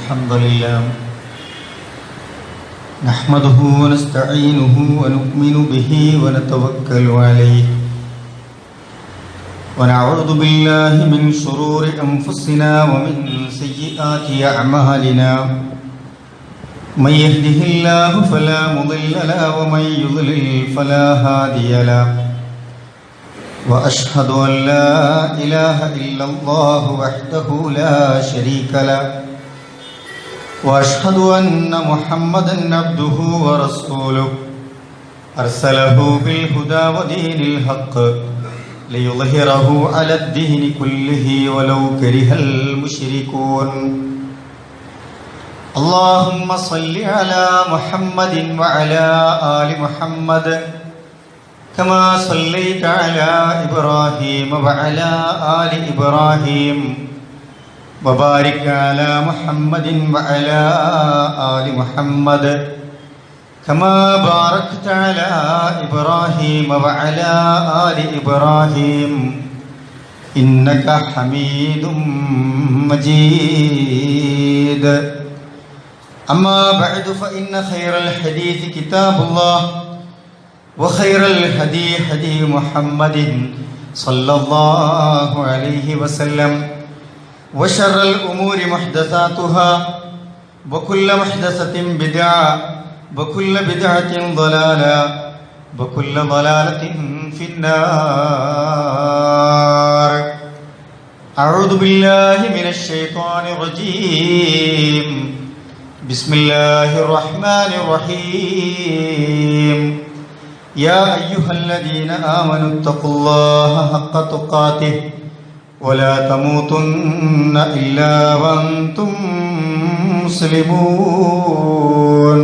الحمد لله نحمده ونستعينه ونؤمن به ونتوكل عليه ونعوذ بالله من شرور أنفسنا ومن سيئات أعمالنا من يهده الله فلا مضل له ومن يضلل فلا هادي له وأشهد أن لا إله إلا الله وحده لا شريك له وأشهد أن محمدا عبده ورسوله أرسله بالهدى ودين الحق ليظهره على الدين كله ولو كره المشركون اللهم صل على محمد وعلى آل محمد كما صليت على إبراهيم وعلى آل إبراهيم وبارك على محمد وعلى آل محمد كما باركت على إبراهيم وعلى آل إبراهيم إنك حميد مجيد أما بعد فإن خير الحديث كتاب الله وخير الهدي هدي محمد صلى الله عليه وسلم وشر الأمور محدثاتها وكل محدثة بدعة وكل بدعة ضلالة وكل ضلالة في النار أعوذ بالله من الشيطان الرجيم بسم الله الرحمن الرحيم يا أيها الذين آمنوا اتقوا الله حق تقاته ولا تموتن إلا وأنتم مسلمون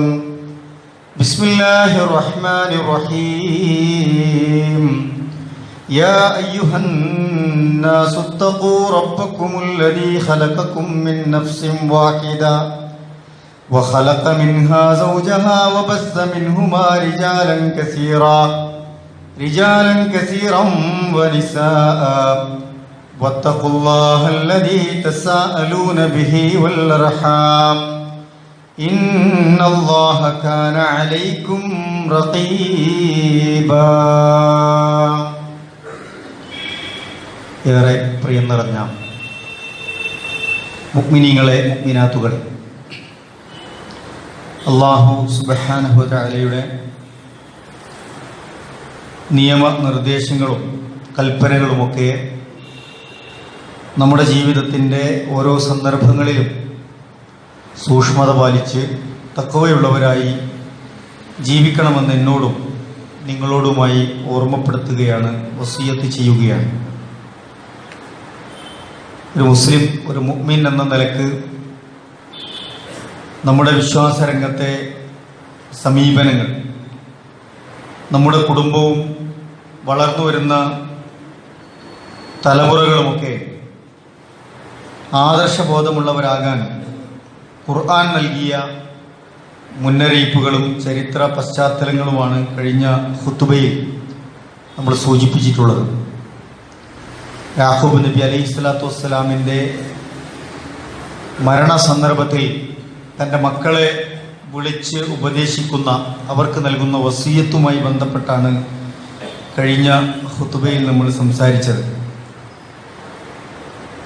بسم الله الرحمن الرحيم يا أيها الناس اتقوا ربكم الذي خلقكم من نفس واحدة وخلق منها زوجها وبث منهما رجالا كثيرا ونساء واتقوا الله الذي تساءلون به والأرحام إن الله كان عليكم رقيبا. ഏറെ പ്രിയം നിറഞ്ഞ മുഅ്മിനീങ്ങളെ മുഅ്മിനാത്തുകളെ, അല്ലാഹു സുബ്ഹാനഹു വ തആലയുടെ നിയമനിർദ്ദേശങ്ങളും കൽപ്പനകളുമൊക്കെ നമ്മുടെ ജീവിതത്തിൻ്റെ ഓരോ സന്ദർഭങ്ങളിലും സൂക്ഷ്മത പാലിച്ച് തഖ്വയുള്ളവരായി ജീവിക്കണമെന്ന് എന്നോടും നിങ്ങളോടുമായി ഓർമ്മപ്പെടുത്തുകയാണ്, വസിയത്ത് ചെയ്യുകയാണ്. ഒരു മുസ്ലിം, ഒരു മുഅ്മിൻ എന്ന നിലക്ക് നമ്മുടെ വിശ്വാസരംഗത്തെ സമീപനങ്ങൾ, നമ്മുടെ കുടുംബവും വളർന്നു വരുന്ന തലമുറകളുമൊക്കെ ആദർശബോധമുള്ളവരാകാൻ ഖുർആൻ നൽകിയ മുന്നറിയിപ്പുകളും ചരിത്ര പശ്ചാത്തലങ്ങളുമാണ് കഴിഞ്ഞ ഖുതുബയിൽ നമ്മൾ സൂചിപ്പിച്ചിട്ടുള്ളത്. യാഖൂബ് നബി അലൈഹി സ്വലാത്തു വസ്സലാമിൻ്റെ മരണസന്ദർഭത്തിൽ തൻ്റെ മക്കളെ വിളിച്ച് ഉപദേശിക്കുന്ന, അവർക്ക് നൽകുന്ന വസിയത്തുമായി ബന്ധപ്പെട്ടാണ് കഴിഞ്ഞ ഖുതുബയിൽ നമ്മൾ സംസാരിച്ചത്.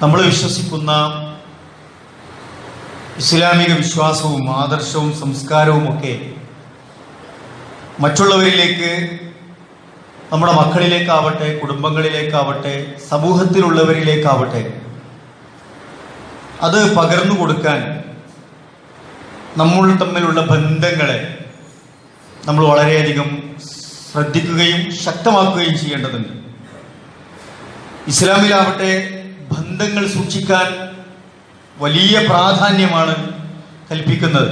നമ്മൾ വിശ്വസിക്കുന്ന ഇസ്ലാമിക വിശ്വാസവും ആദർശവും സംസ്കാരവുമൊക്കെ മറ്റുള്ളവരിലേക്ക്, നമ്മുടെ മക്കളിലേക്കാവട്ടെ, കുടുംബങ്ങളിലേക്കാവട്ടെ, സമൂഹത്തിലുള്ളവരിലേക്കാവട്ടെ അത് പകർന്നു കൊടുക്കാൻ നമ്മൾ തമ്മിലുള്ള ബന്ധങ്ങളെ നമ്മൾ വളരെയധികം ശ്രദ്ധിക്കുകയും ശക്തമാക്കുകയും ചെയ്യേണ്ടതുണ്ട്. ഇസ്ലാമിലാവട്ടെ ബന്ധങ്ങൾ സൂക്ഷിക്കാൻ വലിയ പ്രാധാന്യമാണ് കൽപ്പിക്കുന്നത്.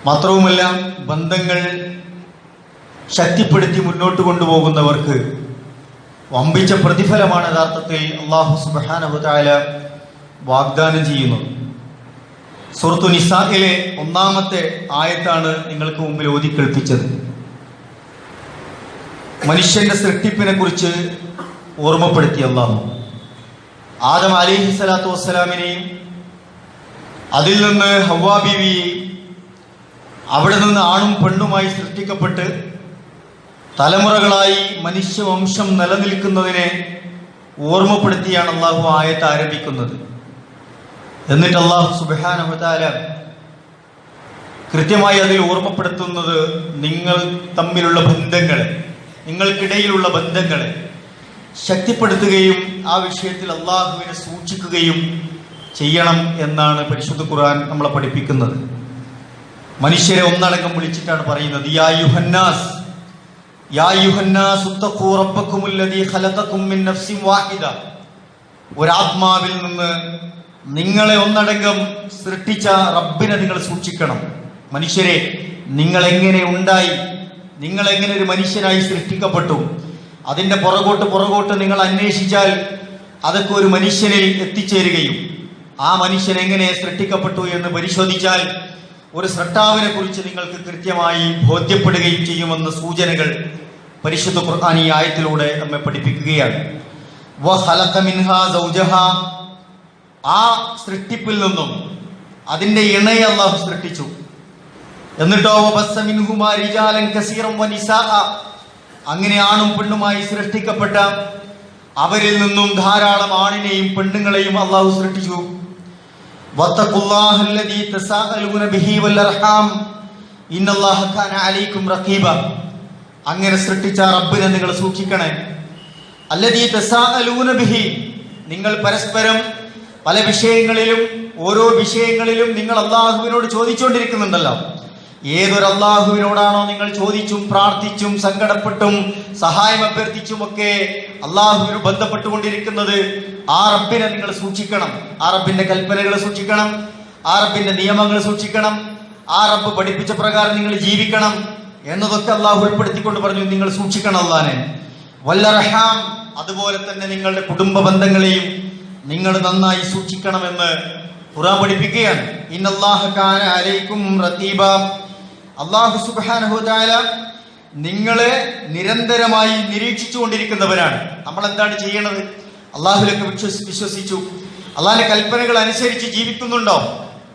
മാത്രവുമല്ല, ബന്ധങ്ങൾ ശക്തിപ്പെടുത്തി മുന്നോട്ട് കൊണ്ടുപോകുന്നവർക്ക് വമ്പിച്ച പ്രതിഫലമാണ് യഥാർത്ഥത്തിൽ അല്ലാഹു സുബ്ഹാനഹു വ തആല വാഗ്ദാനം ചെയ്യുന്നത്. സൂറത്തു നിസായിലെ 1-ാമത്തെ ആയത്താണ് നിങ്ങൾക്ക് മുമ്പിൽ ഓതി കേൾപ്പിച്ചത്. മനുഷ്യന്റെ സൃഷ്ടിപ്പിനെ കുറിച്ച് ഓർമ്മപ്പെടുത്തിയ അല്ലാഹു ആദം അലൈഹി സ്വലാത്തു വസ്സലാമിനെയും അതിൽ നിന്ന് ഹവ്വാ ബീവി അവിടെ നിന്ന് ആണും പെണ്ണുമായി സൃഷ്ടിക്കപ്പെട്ട് തലമുറകളായി മനുഷ്യവംശം നിലനിൽക്കുന്നതിനെ ഓർമ്മപ്പെടുത്തിയാണ് അള്ളാഹു ആയത്ത് ആരംഭിക്കുന്നത്. എന്നിട്ട് അള്ളാഹു സുബ്ഹാനഹു വ തആല കൃത്യമായി അതിൽ ഓർമ്മപ്പെടുത്തുന്നത് നിങ്ങൾ തമ്മിലുള്ള ബന്ധങ്ങളെ, നിങ്ങൾക്കിടയിലുള്ള ബന്ധങ്ങളെ ശക്തിപ്പെടുത്തുകയും ആ വിഷയത്തിൽ അള്ളാഹുവിനെ സൂക്ഷിക്കുകയും ചെയ്യണം എന്നാണ് പരിശുദ്ധ ഖുർആൻ നമ്മളെ പഠിപ്പിക്കുന്നത്. മനുഷ്യരെ ഒന്നടങ്കം വിളിച്ചിട്ടാണ് പറയുന്നത്, യാ യുഹന്നാസ് ഉത്തഖൂ റബ്ബക്കുമുല്ലദീ ഖലഖകും മിൻ നഫ്സിൻ വാഹിദ. ഒരാത്മാവിൽ നിന്ന് നിങ്ങളെ ഒന്നടങ്കം സൃഷ്ടിച്ച റബ്ബിനെ നിങ്ങൾ സൂക്ഷിക്കണം. മനുഷ്യരെ, നിങ്ങൾ എങ്ങനെ ഉണ്ടായി, നിങ്ങൾ എങ്ങനെ ഒരു മനുഷ്യനായി സൃഷ്ടിക്കപ്പെട്ടു, അതിൻ്റെ പുറകോട്ട് നിങ്ങൾ അന്വേഷിച്ചാൽ അതൊക്കെ ഒരു മനുഷ്യനിൽ എത്തിച്ചേരുകയും ആ മനുഷ്യൻ എങ്ങനെ സൃഷ്ടിക്കപ്പെട്ടു എന്ന് പരിശോധിച്ചാൽ ഒരു സൃഷ്ടാവിനെ കുറിച്ച് നിങ്ങൾക്ക് കൃത്യമായി ബോധ്യപ്പെടുകയും ചെയ്യുമെന്ന സൂചനകൾ പരിശുദ്ധ ഖുർആൻ ഈ ആയത്തിലൂടെ നമ്മെ പഠിപ്പിക്കുകയാണ്. വഖലഖ മിൻഹാ സൗജഹാ, ആ സൃഷ്ടിപ്പിൽ നിന്നും അതിൻ്റെ ഇണയെ അല്ലാഹു സൃഷ്ടിച്ചു. എന്നിട്ടോ വബസ്സ മിൻഹുമാ റിജാലൻ കസീറൻ വനിസാഅ, അങ്ങനെ ആണും പെണ്ണുമായി സൃഷ്ടിക്കപ്പെട്ട അവരിൽ നിന്നും ധാരാളം ആണിനെയും പെണ്ണുങ്ങളെയും അല്ലാഹു സൃഷ്ടിച്ചു. വത്തഖുല്ലാഹല്ലദീ തസാഅലൂന ബിഹി വൽ അർഹാം ഇന്നല്ലാഹ കാന അലൈക്കും റഖീബ. അങ്ങനെ സൃഷ്ടിച്ച റബ്ബിനെ നിങ്ങൾ സൂക്ഷിക്കണേ. അല്ലദീ തസാഅലൂന ബിഹി, നിങ്ങൾ പരസ്പരം പല വിഷയങ്ങളിലും ഓരോ വിഷയങ്ങളിലും നിങ്ങൾ അല്ലാഹുവിനോട് ചോദിച്ചുകൊണ്ടിരിക്കുന്നുണ്ടല്ലോ. ഏതൊരു അല്ലാഹുവിനോടാണോ നിങ്ങൾ ചോദിച്ചും പ്രാർത്ഥിച്ചും സങ്കടപ്പെട്ടും സഹായം അഭ്യർത്ഥിച്ചുമൊക്കെ അല്ലാഹുവിനോട് ബന്ധപ്പെട്ടുകൊണ്ടിരിക്കുന്നത്, ആ റബ്ബിനെ നിങ്ങൾ സൂക്ഷിക്കണം. ആ റബ്ബിന്റെ കൽപ്പനകൾ സൂക്ഷിക്കണം, ആ റബ്ബിന്റെ നിയമങ്ങൾ സൂക്ഷിക്കണം, ആ റബ്ബ് പഠിപ്പിച്ച പ്രകാരം നിങ്ങൾ ജീവിക്കണം എന്നതൊക്കെ അല്ലാഹു ഉൾപ്പെടുത്തിക്കൊണ്ട് പറഞ്ഞു, നിങ്ങൾ സൂക്ഷിക്കണം അല്ലാഹനെ. വല്ലർഹാം, അതുപോലെ തന്നെ നിങ്ങളുടെ കുടുംബ ബന്ധങ്ങളെയും നിങ്ങൾ നന്നായി സൂക്ഷിക്കണമെന്ന് ഖുർആൻ പഠിപ്പിക്കുകയാണ്. ഇന്നല്ലാഹ കാന അലൈക്കും റഖീബ. അല്ലാഹു സുബ്ഹാനഹു വ തആല നിങ്ങളെ നിരന്തരമായി നിരീക്ഷിച്ചു കൊണ്ടിരിക്കുന്നവരാണ്. നമ്മൾ എന്താണ് ചെയ്യണത്? അള്ളാഹുവിലേക്ക് വിശ്വസിച്ചു, അള്ളാഹിന്റെ കൽപ്പനകൾ അനുസരിച്ച് ജീവിക്കുന്നുണ്ടോ,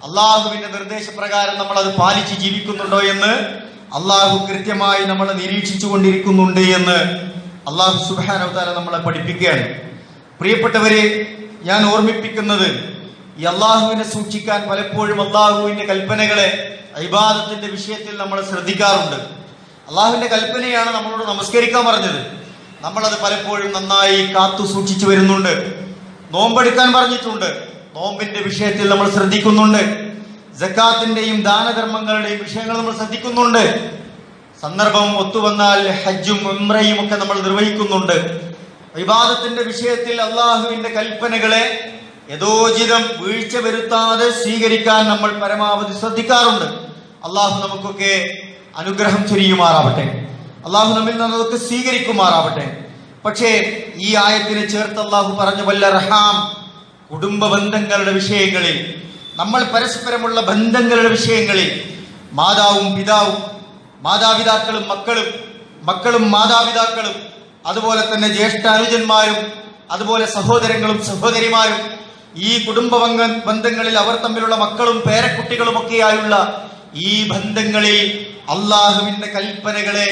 അള്ളാഹുവിന്റെ നിർദ്ദേശപ്രകാരം നമ്മൾ അത് പാലിച്ച് ജീവിക്കുന്നുണ്ടോ എന്ന് അള്ളാഹു കൃത്യമായി നമ്മളെ നിരീക്ഷിച്ചു കൊണ്ടിരിക്കുന്നുണ്ട് എന്ന് അള്ളാഹു സുബ്ഹാനഹു വ തആല നമ്മളെ പഠിപ്പിക്കുകയാണ്. പ്രിയപ്പെട്ടവരെ, ഞാൻ ഓർമ്മിപ്പിക്കുന്നത്, ഈ അള്ളാഹുവിനെ സൂക്ഷിക്കാൻ പലപ്പോഴും അള്ളാഹുവിന്റെ കൽപ്പനകളെ ഇബാദത്തിന്റെ വിഷയത്തിൽ നമ്മൾ ശ്രദ്ധിക്കാറുണ്ട്. അള്ളാഹുവിന്റെ കൽപ്പനയാണ് നമ്മളോട് നമസ്കരിക്കാൻ പറഞ്ഞത്, നമ്മളത് പലപ്പോഴും നന്നായി കാത്തു സൂക്ഷിച്ചു വരുന്നുണ്ട്. നോമ്പെടുക്കാൻ പറഞ്ഞിട്ടുണ്ട്, നോമ്പിന്റെ വിഷയത്തിൽ നമ്മൾ ശ്രദ്ധിക്കുന്നുണ്ട്. സക്കാത്തിന്റെയും ദാനധർമ്മങ്ങളുടെയും വിഷയങ്ങൾ നമ്മൾ ശ്രദ്ധിക്കുന്നുണ്ട്. സന്ദർഭം ഒത്തുവന്നാൽ ഹജ്ജും ഉംറയും ഒക്കെ നമ്മൾ നിർവഹിക്കുന്നുണ്ട്. ഇബാദത്തിന്റെ വിഷയത്തിൽ അള്ളാഹുവിന്റെ കൽപ്പനകളെ യഥോചിതം വീഴ്ച വരുത്താതെ സ്വീകരിക്കാൻ നമ്മൾ പരമാവധി ശ്രദ്ധിക്കാറുണ്ട്. അള്ളാഹു നമുക്കൊക്കെ അനുഗ്രഹം ചൊരിയുമാറാവട്ടെ, അള്ളാഹു നമ്മിൽ നിന്നതൊക്കെ സ്വീകരിക്കുമാറാവട്ടെ. പക്ഷേ ഈ ആയത്തിനെ ചേർത്ത് അള്ളാഹു പറഞ്ഞു വല്ലർഹാം, കുടുംബ ബന്ധങ്ങളുടെ വിഷയങ്ങളിൽ, നമ്മൾ പരസ്പരമുള്ള ബന്ധങ്ങളുടെ വിഷയങ്ങളിൽ, മാതാവും പിതാവും, മാതാപിതാക്കളും മക്കളും, മക്കളും മാതാപിതാക്കളും, അതുപോലെ തന്നെ ജ്യേഷ്ഠ അനുജന്മാരും, അതുപോലെ സഹോദരങ്ങളും സഹോദരിമാരും, ഈ കുടുംബ ബന്ധങ്ങളിൽ അവർ തമ്മിലുള്ള മക്കളും പേരക്കുട്ടികളുമൊക്കെയായുള്ള ഈ ബന്ധങ്ങളിൽ അള്ളാഹുവിന്റെ കൽപ്പനകളെ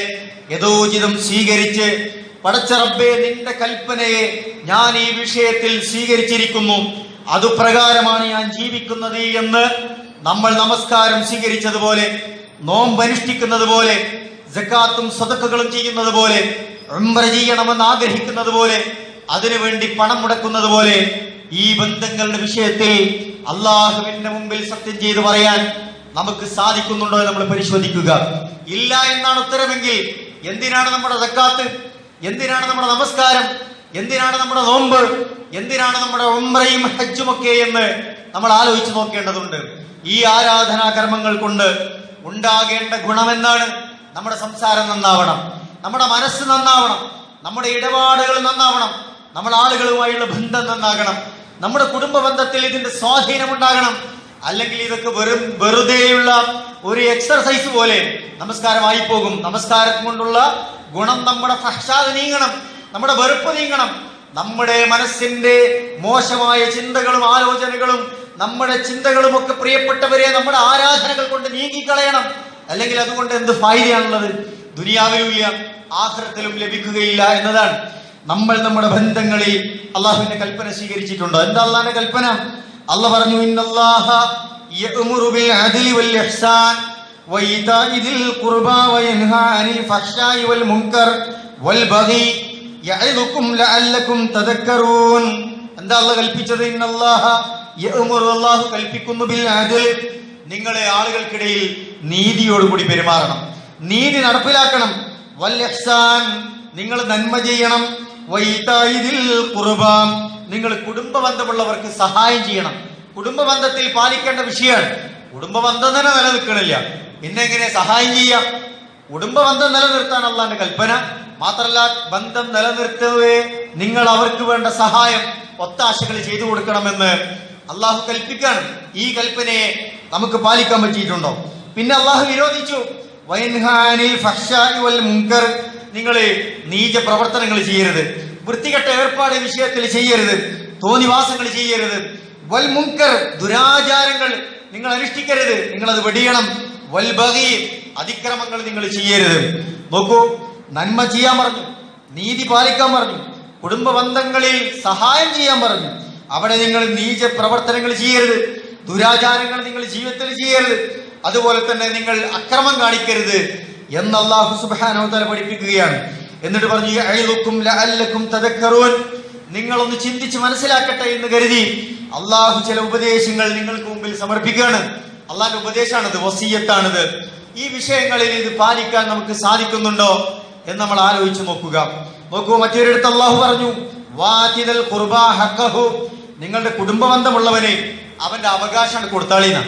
യഥോചിതം സ്വീകരിച്ച്, പടച്ച റബ്ബേ, നിന്റെ കൽപ്പനയെ ഞാൻ ഈ വിഷയത്തിൽ സ്വീകരിച്ചിരിക്കുന്നു, അതുപ്രകാരമാണ് ഞാൻ ജീവിക്കുന്നത് എന്ന് നമ്മൾ നമസ്കാരം സ്വീകരിച്ചതുപോലെ, നോമ്പനുഷ്ഠിക്കുന്നത് പോലെ, സക്കാത്തും സദഖകളും ചെയ്യുന്നത് പോലെ, ഉംറ ചെയ്യണമെന്ന് ആഗ്രഹിക്കുന്നത് പോലെ, അതിനുവേണ്ടി പണം മുടക്കുന്നത് പോലെ, ഈ ബന്ധങ്ങളുടെ വിഷയത്തിൽ അള്ളാഹുവിന്റെ മുമ്പിൽ സത്യം ചെയ്ത് പറയാൻ നമുക്ക് സാധിക്കുന്നുണ്ടോ എന്ന് നമ്മൾ പരിശോധിക്കുക. ഇല്ല എന്നാണ് ഉത്തരമെങ്കിൽ എന്തിനാണ് നമ്മുടെ സക്കാത്ത്, എന്തിനാണ് നമ്മുടെ നമസ്കാരം, എന്തിനാണ് നമ്മുടെ നോമ്പ്, എന്തിനാണ് നമ്മുടെ ഉംറയും ഹജ്ജും ഒക്കെ എന്ന് നമ്മൾ ആലോചിച്ച് നോക്കേണ്ടതുണ്ട്. ഈ ആരാധനാ കർമ്മങ്ങൾ കൊണ്ട് ഉണ്ടാകേണ്ട ഗുണമെന്താണ്? നമ്മുടെ സംസാരം നന്നാവണം, നമ്മുടെ മനസ്സ് നന്നാവണം, നമ്മുടെ ഇടപാടുകൾ നന്നാവണം, നമ്മുടെ ആളുകളുമായുള്ള ബന്ധം നന്നാകണം, നമ്മുടെ കുടുംബ ബന്ധത്തിൽ ഇതിന്റെ സ്വാധീനം ഉണ്ടാകണം. അല്ലെങ്കിൽ ഇതൊക്കെ വെറുതെയുള്ള ഒരു എക്സർസൈസ് പോലെ നമസ്കാരമായി പോകും. നമസ്കാരം കൊണ്ടുള്ള ഗുണം നമ്മുടെ ഫഹ്ശാദ് നീങ്ങണം, നമ്മുടെ വെറുപ്പ് നീങ്ങണം, നമ്മുടെ മനസ്സിന്റെ മോശമായ ചിന്തകളും ആലോചനകളും നമ്മുടെ ചിന്തകളും ഒക്കെ പ്രിയപ്പെട്ടവരെ നമ്മുടെ ആരാധനകൾ കൊണ്ട് നീങ്ങിക്കളയണം. അല്ലെങ്കിൽ അതുകൊണ്ട് എന്ത് ഫായിദയാണുള്ളത്? ദുനിയാവിലും ഇല്ല, ആഖിറത്തിലും ലഭിക്കുകയില്ല എന്നതാണ്. നമ്മൾ നമ്മുടെ ബന്ധങ്ങളിൽ അള്ളാഹുവിന്റെ കൽപ്പന സ്വീകരിച്ചിട്ടുണ്ടോ? എന്താ അള്ളാഹിന്റെ കൽപ്പന? അള്ളാഹ് പറഞ്ഞു, ഇന്നല്ലാഹ യഅ്മുറു ബിൽ അദ്ലി വൽ ഇഹ്സാൻ വഇതാഇ ദിൽ ഖുർബാ വയൻഹാ അനിൽ ഫഹ്ശാഇ വൽ മുൻകർ വൽ ബഗി യഅദുകും ലഅല്ലകും തദക്കറൂൻ. എന്താ അള്ളാഹ് കൽപ്പിച്ചത്? ഇന്നല്ലാഹ യഅ്മുറു, അള്ളാഹു കൽപ്പിക്കുന്നു, ബിൽ അദ്ലി, നിങ്ങളെ ആളുകൾക്കിടയിൽ നീതിയോടുകൂടി പെരുമാറണം, നീതി നടപ്പിലാക്കണം. വൽ ഇഹ്സാൻ, നിങ്ങൾ നന്മ ചെയ്യണം. വഇതാഇ ദിൽ ഖുർബാ, നിങ്ങൾ കുടുംബ ബന്ധമുള്ളവർക്ക് സഹായം ചെയ്യണം. കുടുംബ ബന്ധത്തിൽ പാലിക്കേണ്ട വിഷയമാണ്. കുടുംബ ബന്ധം തന്നെ നിലനിൽക്കണില്ല, പിന്നെ എങ്ങനെ സഹായം ചെയ്യാം? കുടുംബ ബന്ധം നിലനിർത്താൻ അള്ളാന്റെ കൽപ്പന. മാത്രല്ല, ബന്ധം നിലനിർത്തവേ നിങ്ങൾ അവർക്ക് വേണ്ട സഹായം, ഒത്താശകൾ ചെയ്തു കൊടുക്കണമെന്ന് അള്ളാഹു കൽപ്പിക്കാണ്. ഈ കൽപ്പനയെ നമുക്ക് പാലിക്കാൻ പറ്റിയിട്ടുണ്ടോ? പിന്നെ അള്ളാഹു വിരോധിച്ചു, വയൻഹാനിൽ ഫഹ്ശാഇ വൽ മുൻകർ, നിങ്ങൾ നീച പ്രവർത്തനങ്ങൾ ചെയ്യരുത്, വൃത്തികെട്ട ഏർപ്പാട് വിഷയത്തിൽ ചെയ്യരുത്, തോന്നിവാസങ്ങൾ ചെയ്യരുത്. വൽ മുൻകർ, ദുരാചാരങ്ങൾ നിങ്ങൾ അനുഷ്ഠിക്കരുത്, നിങ്ങൾ അത് വെടിയണം. വൽ ബഗി, അതിക്രമങ്ങൾ നിങ്ങൾ ചെയ്യരുത്. നോക്കൂ, നന്മ ചെയ്യാൻ പറഞ്ഞു, നീതി പാലിക്കാൻ പറഞ്ഞു, കുടുംബ ബന്ധങ്ങളിൽ സഹായം ചെയ്യാൻ പറഞ്ഞു. അവിടെ നിങ്ങൾ നീച പ്രവർത്തനങ്ങൾ ചെയ്യരുത്, ദുരാചാരങ്ങൾ നിങ്ങൾ ജീവിതത്തിൽ ചെയ്യരുത്, അതുപോലെ തന്നെ നിങ്ങൾ അക്രമം കാണിക്കരുത് എന്ന് അല്ലാഹു സുബ്ഹാനഹു വ തആല പഠിപ്പിക്കുകയാണ്. എന്നിട്ട് പറഞ്ഞു, യഅദുകും ലഅല്ലകും തദക്കറൂൻ, നിങ്ങളൊന്ന് ചിന്തിച്ച് മനസ്സിലാക്കട്ടെ എന്ന് കരുതി അള്ളാഹു ചില ഉപദേശങ്ങൾ നിങ്ങൾക്ക് മുമ്പിൽ സമർപ്പിക്കുകയാണ്. അള്ളാഹിന്റെ ഉപദേശമാണിത്, വസിയ്യത്താണിത്. ഈ വിഷയങ്ങളിൽ ഇത് പാലിക്കാൻ നമുക്ക് സാധിക്കുന്നുണ്ടോ എന്ന് നമ്മൾ ആലോചിച്ച് നോക്കുക. നോക്കൂ, മറ്റൊരിടത്ത് അള്ളാഹു പറഞ്ഞു, വാതിദൽ ഖുർബാ ഹഖഹു, നിങ്ങളുടെ കുടുംബ ബന്ധമുള്ളവന് അവന്റെ അവകാശം കൊടുത്താളീന.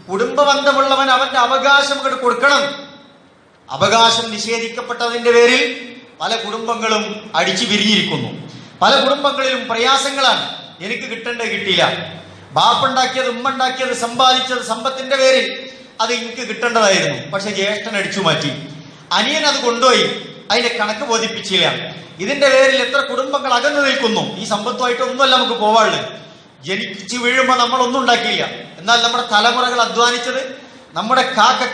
കുടുംബ ബന്ധമുള്ളവൻ അവന്റെ അവകാശം കൊടുക്കണം. അവകാശം നിഷേധിക്കപ്പെട്ടതിന്റെ പേരിൽ പല കുടുംബങ്ങളും അടിച്ചു പിരിഞ്ഞിരിക്കുന്നു. പല കുടുംബങ്ങളിലും പ്രയാസങ്ങളാണ്. എനിക്ക് കിട്ടേണ്ടത് കിട്ടിയില്ല, ബാപ്പുണ്ടാക്കിയത് ഉമ്മ ഉണ്ടാക്കിയത് സമ്പാദിച്ചത് സമ്പത്തിന്റെ പേരിൽ അത് എനിക്ക് കിട്ടേണ്ടതായിരുന്നു, പക്ഷെ ജ്യേഷ്ഠൻ അടിച്ചു മാറ്റി, അനിയൻ അത് കൊണ്ടുപോയി, അതിന്റെ കണക്ക് ബോധിപ്പിച്ചില്ല. ഇതിന്റെ പേരിൽ എത്ര കുടുംബങ്ങൾ അകന്നു നിൽക്കുന്നു. ഈ സമ്പത്തുമായിട്ട് ഒന്നുമല്ല നമുക്ക് പോവാനുള്ളത്. ജനിച്ചു വീഴുമ്പോൾ നമ്മളൊന്നും ഉണ്ടാക്കിയില്ല, എന്നാൽ നമ്മുടെ തലമുറകൾ അധ്വാനിച്ചത്, നമ്മുടെ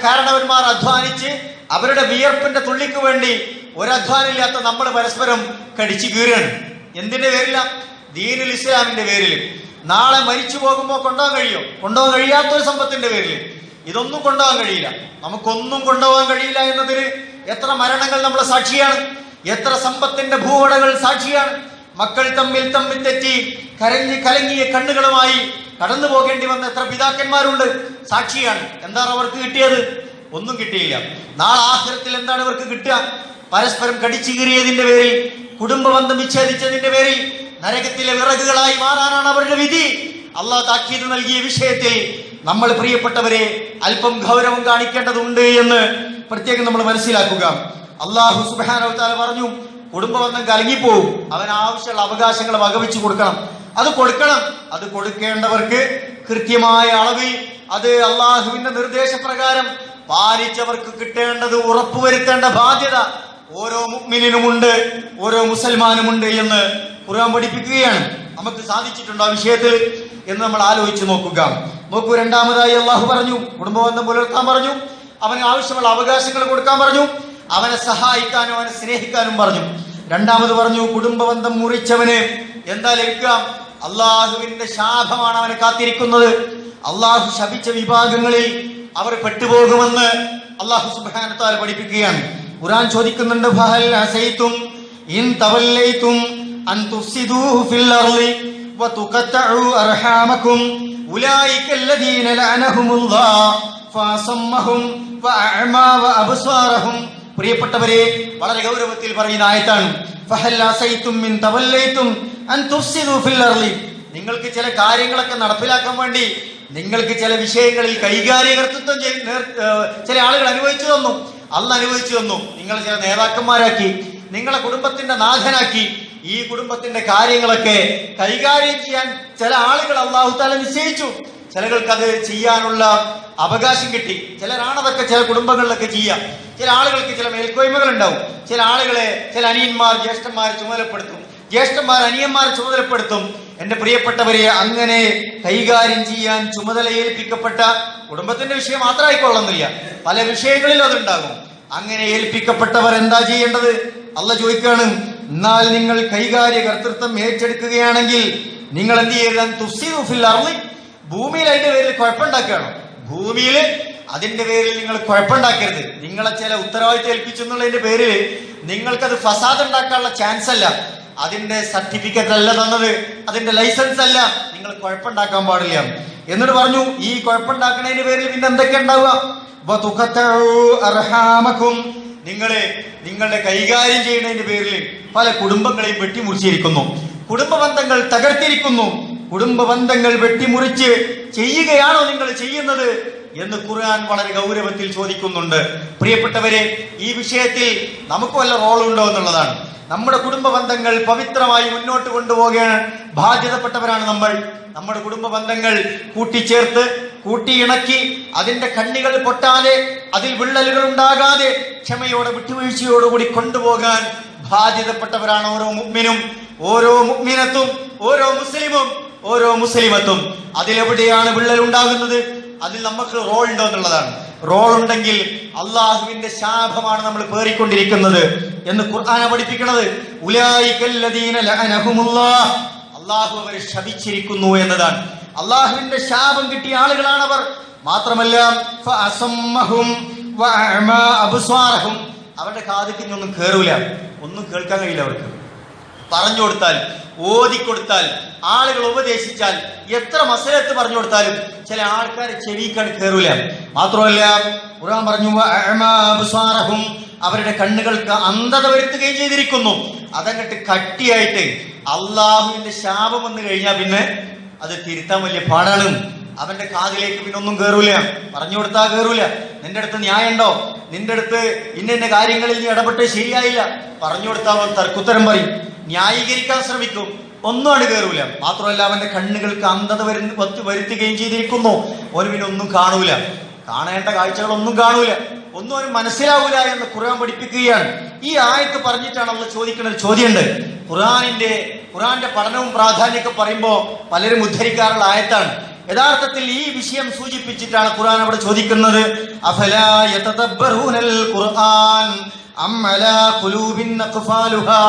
കാരണവന്മാർ അധ്വാനിച്ച് അവരുടെ വിയർപ്പിന്റെ തുള്ളിക്ക് വേണ്ടി ഒരധ്വാനമില്ലാത്ത നമ്മൾ പരസ്പരം കടിച്ചു കീറുകയാണ്. എന്തിന്റെ പേരില? ദീനുൽ ഇസ്ലാമിന്റെ പേരിൽ. നാളെ മരിച്ചു പോകുമ്പോൾ കൊണ്ടുപോകാൻ കഴിയോ? കൊണ്ടുപോകാൻ കഴിയാത്തൊരു സമ്പത്തിന്റെ പേരിൽ ഇതൊന്നും കൊണ്ടുപോകാൻ കഴിയില്ല. നമുക്കൊന്നും കൊണ്ടുപോകാൻ കഴിയില്ല എന്നതിന് എത്ര മരണങ്ങൾ നമ്മൾ സാക്ഷിയാണ്, എത്ര സമ്പത്തിന്റെ ഭൂവുടകൾ സാക്ഷിയാണ്. മക്കൾ തമ്മിൽ തെറ്റി കരഞ്ഞ് കലങ്ങിയ കണ്ണുകളുമായി കടന്നു പോകേണ്ടി വന്ന എത്ര പിതാക്കന്മാരുണ്ട്, സാക്ഷിയാണ്. എന്താണ് അവർക്ക് കിട്ടിയത്? ഒന്നും കിട്ടിയില്ല. നാളെ ആഖിറത്തിൽ എന്താണ് ഇവർക്ക് കിട്ടുക? പരസ്പരം കടിച്ചു കീറിയതിന്റെ പേരിൽ, കുടുംബ ബന്ധം വിച്ഛേദിച്ചതിന്റെ പേരിൽ നരകത്തിലെ വിറകുകളായി മാറാനാണ് അവരുടെ വിധി. അള്ളാഹ് താക്കീത് നൽകിയ വിഷയത്തിൽ നമ്മൾ പ്രിയപ്പെട്ടവരെ അല്പം ഗൗരവം കാണിക്കേണ്ടതുണ്ട് എന്ന് പ്രത്യേകം നമ്മൾ മനസ്സിലാക്കുക. അള്ളാഹു സുബ്ഹാനഹു വ തആല പറഞ്ഞു, കുടുംബ ബന്ധം കലങ്ങിപ്പോവും, അവൻ ആവശ്യമുള്ള അവകാശങ്ങൾ വകവെച്ചു കൊടുക്കണം. അത് കൊടുക്കണം. അത് കൊടുക്കേണ്ടവർക്ക് കൃത്യമായ അളവിൽ അത് അള്ളാഹുവിന്റെ നിർദ്ദേശപ്രകാരം പാലിച്ചവർക്ക് കിട്ടേണ്ടത് ഉറപ്പുവരുത്തേണ്ട ബാധ്യത ഓരോ മുഅ്മിനിനുമുണ്ട്, ഓരോ മുസൽമാനുമുണ്ട് എന്ന് ഖുർആൻ പഠിപ്പിക്കുകയാണ്. നമുക്ക് സാധിച്ചിട്ടുണ്ടോ ആ വിഷയത്തിൽ എന്ന് നമ്മൾ ആലോചിച്ച് നോക്കുക. നോക്കൂ, രണ്ടാമതായി അള്ളാഹു പറഞ്ഞു, കുടുംബബന്ധം പുലർത്താൻ പറഞ്ഞു, അവന് ആവശ്യമുള്ള അവകാശങ്ങൾ കൊടുക്കാൻ പറഞ്ഞു, അവനെ സഹായിക്കാനും അവനെ സ്നേഹിക്കാനും പറഞ്ഞു. രണ്ടാമത് പറഞ്ഞു, കുടുംബബന്ധം മുറിച്ചവന് എന്താ ലഭിക്കുക? അള്ളാഹുവിന്റെ ശാപമാണ് അവനെ കാത്തിരിക്കുന്നത്. അള്ളാഹു ശപിച്ച വിഭാഗങ്ങളിൽ അവർ പെട്ടുപോകുമെന്ന് അള്ളാഹു സുബ്ഹാനഹു വ തആല പഠിപ്പിക്കുകയാണ്. ഖുർആൻ ചോദിക്കുന്നുണ്ട്, ഫഹൽ അസൈതും ഇൻ തവല്ലൈതും അൻ തുഫ്സിദൂ ഫിൽ അർളി വതുഖത്തഉ അർഹാമകും ഉലൈക അല്ലദീന ലഅനഹുമുല്ലാഹ് ഫഅസമ്മഹും വഅഅമാ വഅബ്സാറഹും. പ്രിയപ്പെട്ടവരെ, വളരെ ഗൗരവത്തിൽ പറയുന്ന ആയത്താണ്. ഫഹൽ അസൈതും ഇൻ തവല്ലൈതും അൻ തുഫ്സിദൂ ഫിൽ അർളി. നിങ്ങൾക്ക് ചില കാര്യങ്ങളൊക്കെ നടപ്പിലാക്കാൻ വേണ്ടി നിങ്ങൾക്ക് ചില വിഷയങ്ങളിൽ കൈകാര്യകർത്തൃത്വം ചില ആളുകൾ അനുഭവിച്ചു തന്നു, അള്ളാഹ് അനുഭവിച്ചു തന്നു. നിങ്ങൾ ചില നേതാക്കന്മാരാക്കി, നിങ്ങളെ കുടുംബത്തിന്റെ നാഥനാക്കി, ഈ കുടുംബത്തിന്റെ കാര്യങ്ങളൊക്കെ കൈകാര്യം ചെയ്യാൻ ചില ആളുകൾ അല്ലാഹു തആല നിശ്ചയിച്ചു. ചിലകൾക്ക് അത് ചെയ്യാനുള്ള അവകാശം കിട്ടി. ചിലരാണതൊക്കെ ചില കുടുംബങ്ങളിലൊക്കെ ചെയ്യാം. ചില ആളുകൾക്ക് ചില മേൽക്കോയ്മകൾ ഉണ്ടാവും. ചില ആളുകളെ ചില അനിയന്മാർ ജ്യേഷ്ഠന്മാർ ചുമതലപ്പെടുത്തും. ജ്യേഷ്ഠന്മാർ അനിയന്മാരെ ചുമതലപ്പെടുത്തും. എന്റെ പ്രിയപ്പെട്ടവരെ, അങ്ങനെ കൈകാര്യം ചെയ്യാൻ ചുമതല ഏൽപ്പിക്കപ്പെട്ട കുടുംബത്തിന്റെ വിഷയം മാത്രമായിക്കൊള്ളുന്നില്ല, പല വിഷയങ്ങളിലും അതുണ്ടാകും. അങ്ങനെ ഏൽപ്പിക്കപ്പെട്ടവർ എന്താ ചെയ്യേണ്ടത്? അള്ളാഹ് ചോദിക്കുകയാണ്, എന്നാൽ നിങ്ങൾ കൈകാര്യ കർത്തൃത്വം ഏറ്റെടുക്കുകയാണെങ്കിൽ നിങ്ങൾ എന്ത് ചെയ്യരുത്? തുഫ്സിദു ഫിൽ അർളി, ഭൂമിയിൽ അതിന്റെ പേരിൽ കുഴപ്പമുണ്ടാക്കുകയാണ്. ഭൂമിയിൽ അതിന്റെ പേരിൽ നിങ്ങൾ കുഴപ്പമുണ്ടാക്കരുത്. നിങ്ങളെ ചില ഉത്തരവാദിത്വം ഏൽപ്പിച്ചു എന്നുള്ളതിന്റെ പേരിൽ നിങ്ങൾക്കത് ഫസാദ് ഉണ്ടാക്കാനുള്ള ചാൻസ് അല്ല, അതിന്റെ സർട്ടിഫിക്കറ്റ് അല്ല തന്നത്, അതിന്റെ ലൈസൻസ് അല്ല, നിങ്ങൾ കുഴപ്പമുണ്ടാക്കാൻ പാടില്ല. എന്നിട്ട് പറഞ്ഞു, ഈ കുഴപ്പമുണ്ടാക്കുന്നതിന്റെ പേരിൽ പിന്നെ എന്തൊക്കെ ഉണ്ടാവുക? നിങ്ങളുടെ കൈകാര്യം ചെയ്യുന്നതിന്റെ പേരിൽ പല കുടുംബങ്ങളെയും വെട്ടിമുറിച്ചിരിക്കുന്നു, കുടുംബ ബന്ധങ്ങൾ തകർത്തിരിക്കുന്നു. കുടുംബ ബന്ധങ്ങൾ വെട്ടിമുറിച്ച് ചെയ്യുകയാണോ നിങ്ങൾ ചെയ്യുന്നത് എന്ന് ഖുർആൻ വളരെ ഗൗരവത്തിൽ ചോദിക്കുന്നുണ്ട്. പ്രിയപ്പെട്ടവരെ, ഈ വിഷയത്തിൽ നമുക്ക് വല്ല റോളുണ്ടോ എന്നുള്ളതാണ്. നമ്മുടെ കുടുംബ ബന്ധങ്ങൾ പവിത്രമായി മുന്നോട്ട് കൊണ്ടുപോകാൻ ബാധ്യതപ്പെട്ടവരാണ് നമ്മൾ. നമ്മുടെ കുടുംബ ബന്ധങ്ങൾ കൂട്ടിച്ചേർത്ത് കൂട്ടിയിണക്കി അതിന്റെ കണ്ണികൾ പൊട്ടാതെ അതിൽ വിള്ളലുകൾ ഉണ്ടാകാതെ ക്ഷമയോടെ വിട്ടുവീഴ്ചയോടുകൂടി കൊണ്ടുപോകാൻ ബാധ്യതപ്പെട്ടവരാണ് ഓരോ മുഅ്മിനും, ഓരോ മുഅ്മിനത്തും, ഓരോ മുസ്ലിമും, ഓരോ മുസ്ലിമത്തും. അതിലെവിടെയാണ് വിള്ളൽ ഉണ്ടാകുന്നത്? അതിൽ നമുക്ക് റോൾ ഉണ്ടോ എന്നുള്ളതാണ്. റോൾ ഉണ്ടെങ്കിൽ അള്ളാഹുവിന്റെ ശാപമാണ് നമ്മൾ പേറിക്കൊണ്ടിരിക്കുന്നത് എന്ന് ഖുർആൻ പഠിപ്പിക്കുന്നത്. ഉലൈകല്ലദീന ലഅനഹുമുല്ലാഹ്, അള്ളാഹു അവരെ ശപിച്ചിരിക്കുന്നു എന്നതാണ്. അള്ളാഹുവിന്റെ ശാപം കിട്ടിയ ആളുകളാണവർ. മാത്രമല്ല ഫഅസമ്മഹും വഅഅമാ അബ്സാറഹും, അവരുടെ കാതിക്കൊന്നും കേറൂല, ഒന്നും കേൾക്കാൻ കഴിയില്ല അവർക്ക്. പറഞ്ഞു കൊടുത്താൽ, ഓതിക്കൊടുത്താൽ, ആളുകൾ ഉപദേശിച്ചാൽ, എത്ര മസലത്ത് പറഞ്ഞു കൊടുത്താലും ചില ആൾക്കാർ ചെവിക്കാൻ കയറൂല. മാത്രമല്ല ഖുർആൻ പറഞ്ഞു വഅഅമാ അബ്സാറഹും, അവരുടെ കണ്ണുകൾക്ക് അന്ധത വരുത്തുകയും ചെയ്തിരിക്കുന്നു. അതങ്ങട്ട് കട്ടിയായിട്ട് അള്ളാഹുവിന്റെ ശാപം വന്നു കഴിഞ്ഞാൽ പിന്നെ അത് തിരുത്താൻ വലിയ പാടാണ്. അവന്റെ കാതിലേക്ക് പിന്നെ ഒന്നും കയറൂല, പറഞ്ഞു കൊടുത്താൽ കയറൂല. നിന്റെ അടുത്ത് ന്യായമുണ്ടോ? നിന്റെ അടുത്ത് ഇന്ന കാര്യങ്ങളിൽ നീ ഇടപെട്ട് ശരിയായില്ല, പറഞ്ഞു കൊടുത്താൽ അവൻ തർക്കുത്തരം പറയും, ന്യായീകരിക്കാൻ ശ്രമിക്കും, ഒന്നും ആണ് കയറൂല. മാത്രമല്ല അവന്റെ കണ്ണുകൾക്ക് അന്ധത വരുത്തുകയും ചെയ്തിരിക്കുന്നു. ഓന് പിന്നെ ഒന്നും കാണൂല, കാണേണ്ട കാഴ്ചകളൊന്നും കാണൂല, ഒന്നും അവന് മനസ്സിലാവൂല എന്ന് ഖുർആൻ പഠിപ്പിക്കുകയാണ്. ഈ ആയത്ത് പറഞ്ഞിട്ടാണ് അള്ളാഹ് ചോദിക്കുന്ന ഒരു ചോദ്യമുണ്ട്. ഖുർആന്റെ പഠനവും പ്രാധാന്യമൊക്കെ പറയുമ്പോൾ പലരും ഉദ്ധരിക്കാറുള്ള ആയത്താണ്. യഥാർത്ഥത്തിൽ ഈ വിഷയം സൂചിപ്പിച്ചിട്ടാണ് ഖുർആൻ അവിടെ ചോദിക്കുന്നത്, അഫലാ യതദബ്ബറൂനൽ ഖുർആൻ അം അലാ ഖുലൂബിൻ അഖ്ഫാലുഹാ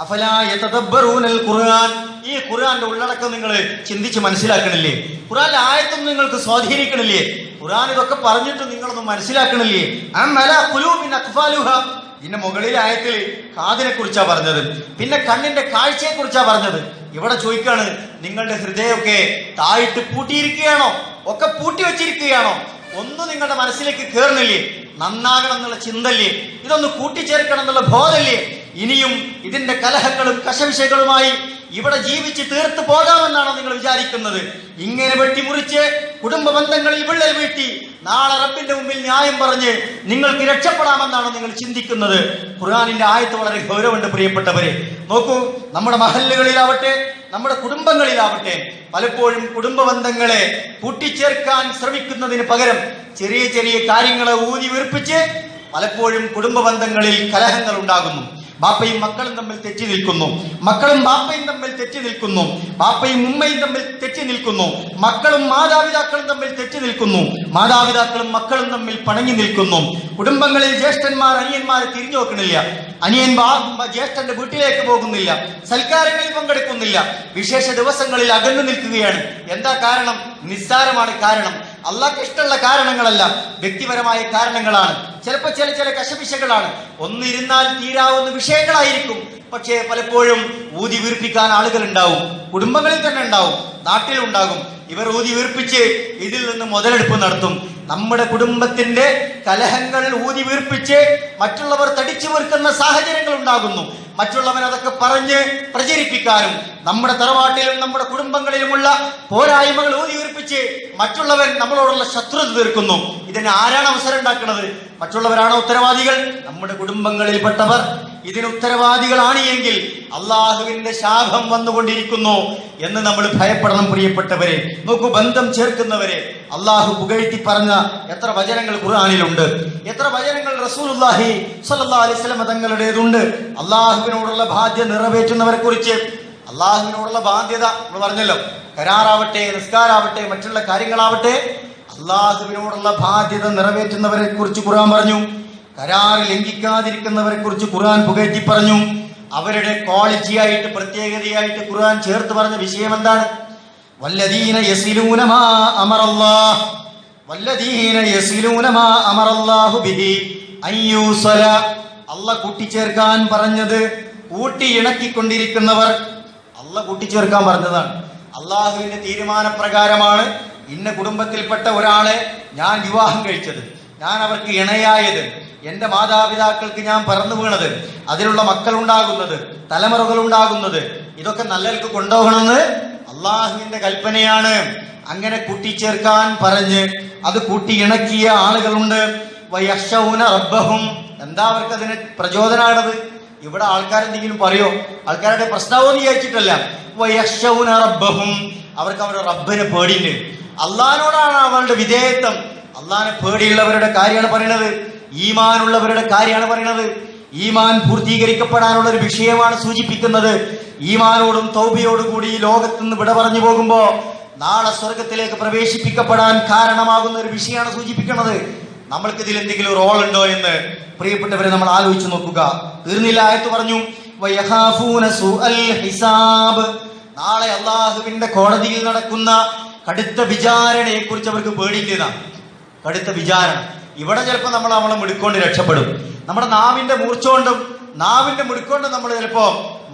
അഫലാ യതദബ്ബറൂനൽ ഖുർആൻ. ഈ ഖുർആന്റെ ഉള്ളടക്കം നിങ്ങൾ ചിന്തിച്ച് മനസ്സിലാക്കണില്ലേ? ഖുർആന്റെ ആയത്തൊന്നും നിങ്ങൾക്ക് സ്വാധീനിക്കണില്ലേ? ഖുർആൻ ഇതൊക്കെ പറഞ്ഞിട്ട് നിങ്ങളൊന്നും മനസ്സിലാക്കണില്ലേ? അം അലാ ഖുലൂബിൻ അഖ്ഫാലുഹാ, ഇതിന്റെ മുകളിലെ ആയത്തിൽ കാതിനെ കുറിച്ചാ പറഞ്ഞത്, പിന്നെ കണ്ണിന്റെ കാഴ്ചയെ കുറിച്ചാ പറഞ്ഞത്. ഇവിടെ ചോദിക്കാണ്, നിങ്ങളുടെ ഹൃദയമൊക്കെ താഴിട്ട് പൂട്ടിയിരിക്കുകയാണോ? ഒക്കെ പൂട്ടി വെച്ചിരിക്കുകയാണോ? ഒന്നും നിങ്ങളുടെ മനസ്സിലേക്ക് കയറുന്നില്ലേ? നന്നാകണം എന്നുള്ള ചിന്തല്ലേ? ഇതൊന്ന് കൂട്ടിച്ചേർക്കണം എന്നുള്ള ബോധല്ലേ? ഇനിയും ഇതിന്റെ കലഹങ്ങളും കശവിശകളുമായി ഇവിടെ ജീവിച്ച് തീർത്തു പോകാമെന്നാണോ നിങ്ങൾ വിചാരിക്കുന്നത്? ഇങ്ങനെ വെട്ടിമുറിച്ച് കുടുംബ ബന്ധങ്ങളിൽ വിള്ളൽ വീട്ടി നാളെ റബ്ബിന്റെ മുമ്പിൽ ന്യായം പറഞ്ഞ് നിങ്ങൾക്ക് രക്ഷപ്പെടാമെന്നാണോ നിങ്ങൾ ചിന്തിക്കുന്നത്? ഖുർആനിന്റെ ആയത്ത് വളരെ ഗൗരവമുണ്ട് പ്രിയപ്പെട്ടവരെ. നോക്കൂ, നമ്മുടെ മഹല്ലുകളിലാവട്ടെ, നമ്മുടെ കുടുംബങ്ങളിലാവട്ടെ, പലപ്പോഴും കുടുംബ ബന്ധങ്ങളെ കൂട്ടിച്ചേർക്കാൻ ശ്രമിക്കുന്നതിന് പകരം ചെറിയ ചെറിയ കാര്യങ്ങളെ ഊതി വീർപ്പിച്ച് പലപ്പോഴും കുടുംബ ബന്ധങ്ങളിൽ കലഹങ്ങൾ ഉണ്ടാകുന്നു. ബാപ്പയും മക്കളും തമ്മിൽ തെറ്റി നിൽക്കുന്നു, മക്കളും ബാപ്പയും തമ്മിൽ തെറ്റി നിൽക്കുന്നു, ബാപ്പയും ഉമ്മയും തമ്മിൽ തെറ്റി നിൽക്കുന്നു, മക്കളും മാതാപിതാക്കളും തമ്മിൽ തെറ്റി നിൽക്കുന്നു, മാതാപിതാക്കളും മക്കളും തമ്മിൽ പണങ്ങി നിൽക്കുന്നു. കുടുംബങ്ങളിൽ ജ്യേഷ്ഠന്മാർ അനിയന്മാരെ തിരിഞ്ഞു നോക്കണില്ല, അനിയൻ ജ്യേഷ്ഠന്റെ വീട്ടിലേക്ക് പോകുന്നില്ല, സൽക്കാരങ്ങളിൽ പങ്കെടുക്കുന്നില്ല, വിശേഷ ദിവസങ്ങളിൽ അകന്നു നിൽക്കുകയാണ്. എന്താ കാരണം? നിസ്സാരമാണ് കാരണം. അള്ളാഹ്ക്ക് ഇഷ്ടമുള്ള കാരണങ്ങളല്ല, വ്യക്തിപരമായ കാരണങ്ങളാണ്. ചിലപ്പോൾ ചില കശപിശകളാണ്, ഒന്നിരുന്നാൽ തീരാവുന്ന വിഷയങ്ങളായിരിക്കും. പക്ഷേ പലപ്പോഴും ഊതി വീർപ്പിക്കാൻ ആളുകൾ ഉണ്ടാവും, കുടുംബങ്ങളിൽ തന്നെ ഉണ്ടാവും, നാട്ടിലുണ്ടാകും. ഇവർ ഊതി വീർപ്പിച്ച് ഇതിൽ നിന്ന് മുതലെടുപ്പ് നടത്തും. നമ്മുടെ കുടുംബത്തിന്റെ കലഹങ്ങൾ ഊതി വീർപ്പിച്ച് മറ്റുള്ളവർ തടിച്ചു വീർക്കുന്ന സാഹചര്യങ്ങൾ ഉണ്ടാകുന്നു. മറ്റുള്ളവർ അതൊക്കെ പറഞ്ഞ് പ്രചരിപ്പിക്കാനും നമ്മുടെ തറവാട്ടിലും നമ്മുടെ കുടുംബങ്ങളിലുമുള്ള പോരായ്മകൾ ഊതി വീർപ്പിച്ച് മറ്റുള്ളവൻ നമ്മളോടുള്ള ശത്രുത തീർക്കുന്നു. ഇതിന് ആരാണ് അവസരം ഉണ്ടാക്കുന്നത്? മറ്റുള്ളവരാണോ ഉത്തരവാദികൾ? നമ്മുടെ കുടുംബങ്ങളിൽപ്പെട്ടവർ ഇതിന് ഉത്തരവാദികളാണ് എങ്കിൽ അള്ളാഹുവിന്റെ ശാപം വന്നുകൊണ്ടിരിക്കുന്നു എന്ന് നമ്മൾ ഭയപ്പെടണം. പ്രിയപ്പെട്ടവരെ, നോക്കൂ, ബന്ധം ചേർക്കുന്നവരെ അള്ളാഹു പുകഴ്ത്തി പറഞ്ഞ എത്ര വചനങ്ങൾ ഖുർആനിലുണ്ട്, എത്ര വചനങ്ങൾ റസൂലുള്ളാഹി സ്വല്ലല്ലാഹു അലൈഹി വസല്ലം തങ്ങളുടേതുണ്ട്. അള്ളാഹുവിനോടുള്ള ബാധ്യത നിറവേറ്റുന്നവരെ കുറിച്ച്, അള്ളാഹുവിനോടുള്ള ബാധ്യത നമ്മൾ പറഞ്ഞല്ലോ, കരാറാവട്ടെ, നിസ്കാരാവട്ടെ, മറ്റുള്ള കാര്യങ്ങളാവട്ടെ, അള്ളാഹുവിനോടുള്ള ബാധ്യത നിറവേറ്റുന്നവരെ കുറിച്ച് ഖുർആൻ പറഞ്ഞു. കരാർ ലംഘിക്കാതിരിക്കുന്നവരെ കുറിച്ച് ഖുർആൻ പുകഴ്ത്തി പറഞ്ഞു. അവരുടെ ക്വാളിറ്റിയായിട്ട്, പ്രത്യേകതയായിട്ട് ഖുർആൻ ചേർത്ത് പറഞ്ഞ വിഷയം എന്താണ്? വല്ലദീന യസിലൂന മാ അമറല്ലാഹ്, വല്ലദീന യസിലൂന മാ അമറല്ലാഹു ബിഹി അയ്യൂസല. അല്ലാഹ് കൂട്ടിച്ചേർക്കാൻ പറഞ്ഞത് കൂട്ടി ഇണക്കിക്കൊണ്ടിരിക്കുന്നവർ. അല്ലാഹ് കൂട്ടിച്ചേർക്കാൻ പറഞ്ഞതാണ്. അള്ളാഹുവിന്റെ തീരുമാനപ്രകാരമാണ് ഇന്ന കുടുംബത്തിൽപ്പെട്ട ഒരാളെ ഞാൻ വിവാഹം കഴിച്ചത്, ഞാൻ അവർക്ക് ഇണയായത്, എന്റെ മാതാപിതാക്കൾക്ക് ഞാൻ പറന്നു വീണത്, അതിലുള്ള മക്കൾ ഉണ്ടാകുന്നത്, തലമുറകൾ ഉണ്ടാകുന്നത്, ഇതൊക്കെ നല്ലവർക്ക് കൊണ്ടുപോകണമെന്ന് അള്ളാഹുവിന്റെ കൽപ്പനയാണ്. അങ്ങനെ കൂട്ടിച്ചേർക്കാൻ പറഞ്ഞ് അത് കൂട്ടി ഇണക്കിയ ആളുകളുണ്ട്. വയഖ്ശൗന റബ്ബഹും. എന്താ അവർക്ക് അതിന് പ്രചോദനമാണത്? ഇവിടെ ആൾക്കാരെന്തെങ്കിലും പറയോ? ആൾക്കാരുടെ പ്രശ്നമോന്ന് വിചാരിച്ചിട്ടല്ല. വയഖ്ശൗന റബ്ബഹും. അവർക്ക് അവരുടെ റബ്ബിനെ പേടിയുണ്ട്. അള്ളാഹിനോടാണ് അവരുടെ വിധേയത്വം. അള്ളാഹിനെ പേടിയുള്ളവരുടെ കാര്യമാണ് പറയുന്നത്, ഈമാനുള്ളവരുടെ കാര്യമാണ് പറയുന്നത്. ഈമാൻ പൂർത്തീകരിക്കപ്പെടാനുള്ള ഒരു വിഷയമാണ് സൂചിപ്പിക്കുന്നത്. ഈമാനോടും തൗബയോടും കൂടി ഈ ലോകത്ത് നിന്ന് വിട പറഞ്ഞു പോകുമ്പോ നാളെ സ്വർഗത്തിലേക്ക് പ്രവേശിപ്പിക്കപ്പെടാൻ കാരണമാകുന്ന ഒരു വിഷയമാണ് സൂചിപ്പിക്കുന്നത്. നമ്മൾക്ക് ഇതിൽ എന്തെങ്കിലും റോൾ ഉണ്ടോ എന്ന് പ്രിയപ്പെട്ടവരെ നമ്മൾ ആലോചിച്ച് നോക്കുക. തീർന്നില്ല, ആയത്ത് പറഞ്ഞു വയഖാഫൂന സൂഅൽ ഹിസാബ്. നാളെ അള്ളാഹുവിന്റെ കോടതിയിൽ നടക്കുന്ന കടുത്ത വിചാരണയെ കുറിച്ച് അവർക്ക് പേടിക്കുന്നതാണ്. കടുത്ത വിചാരണ. ഇവിടെ ചിലപ്പോൾ നമ്മളെ മിടുക്കൊണ്ട് രക്ഷപ്പെടും. നമ്മുടെ നാവിന്റെ മൂർച്ച കൊണ്ടും നാവിന്റെ മിടുക്കൊണ്ട് നമ്മൾ ചിലപ്പോ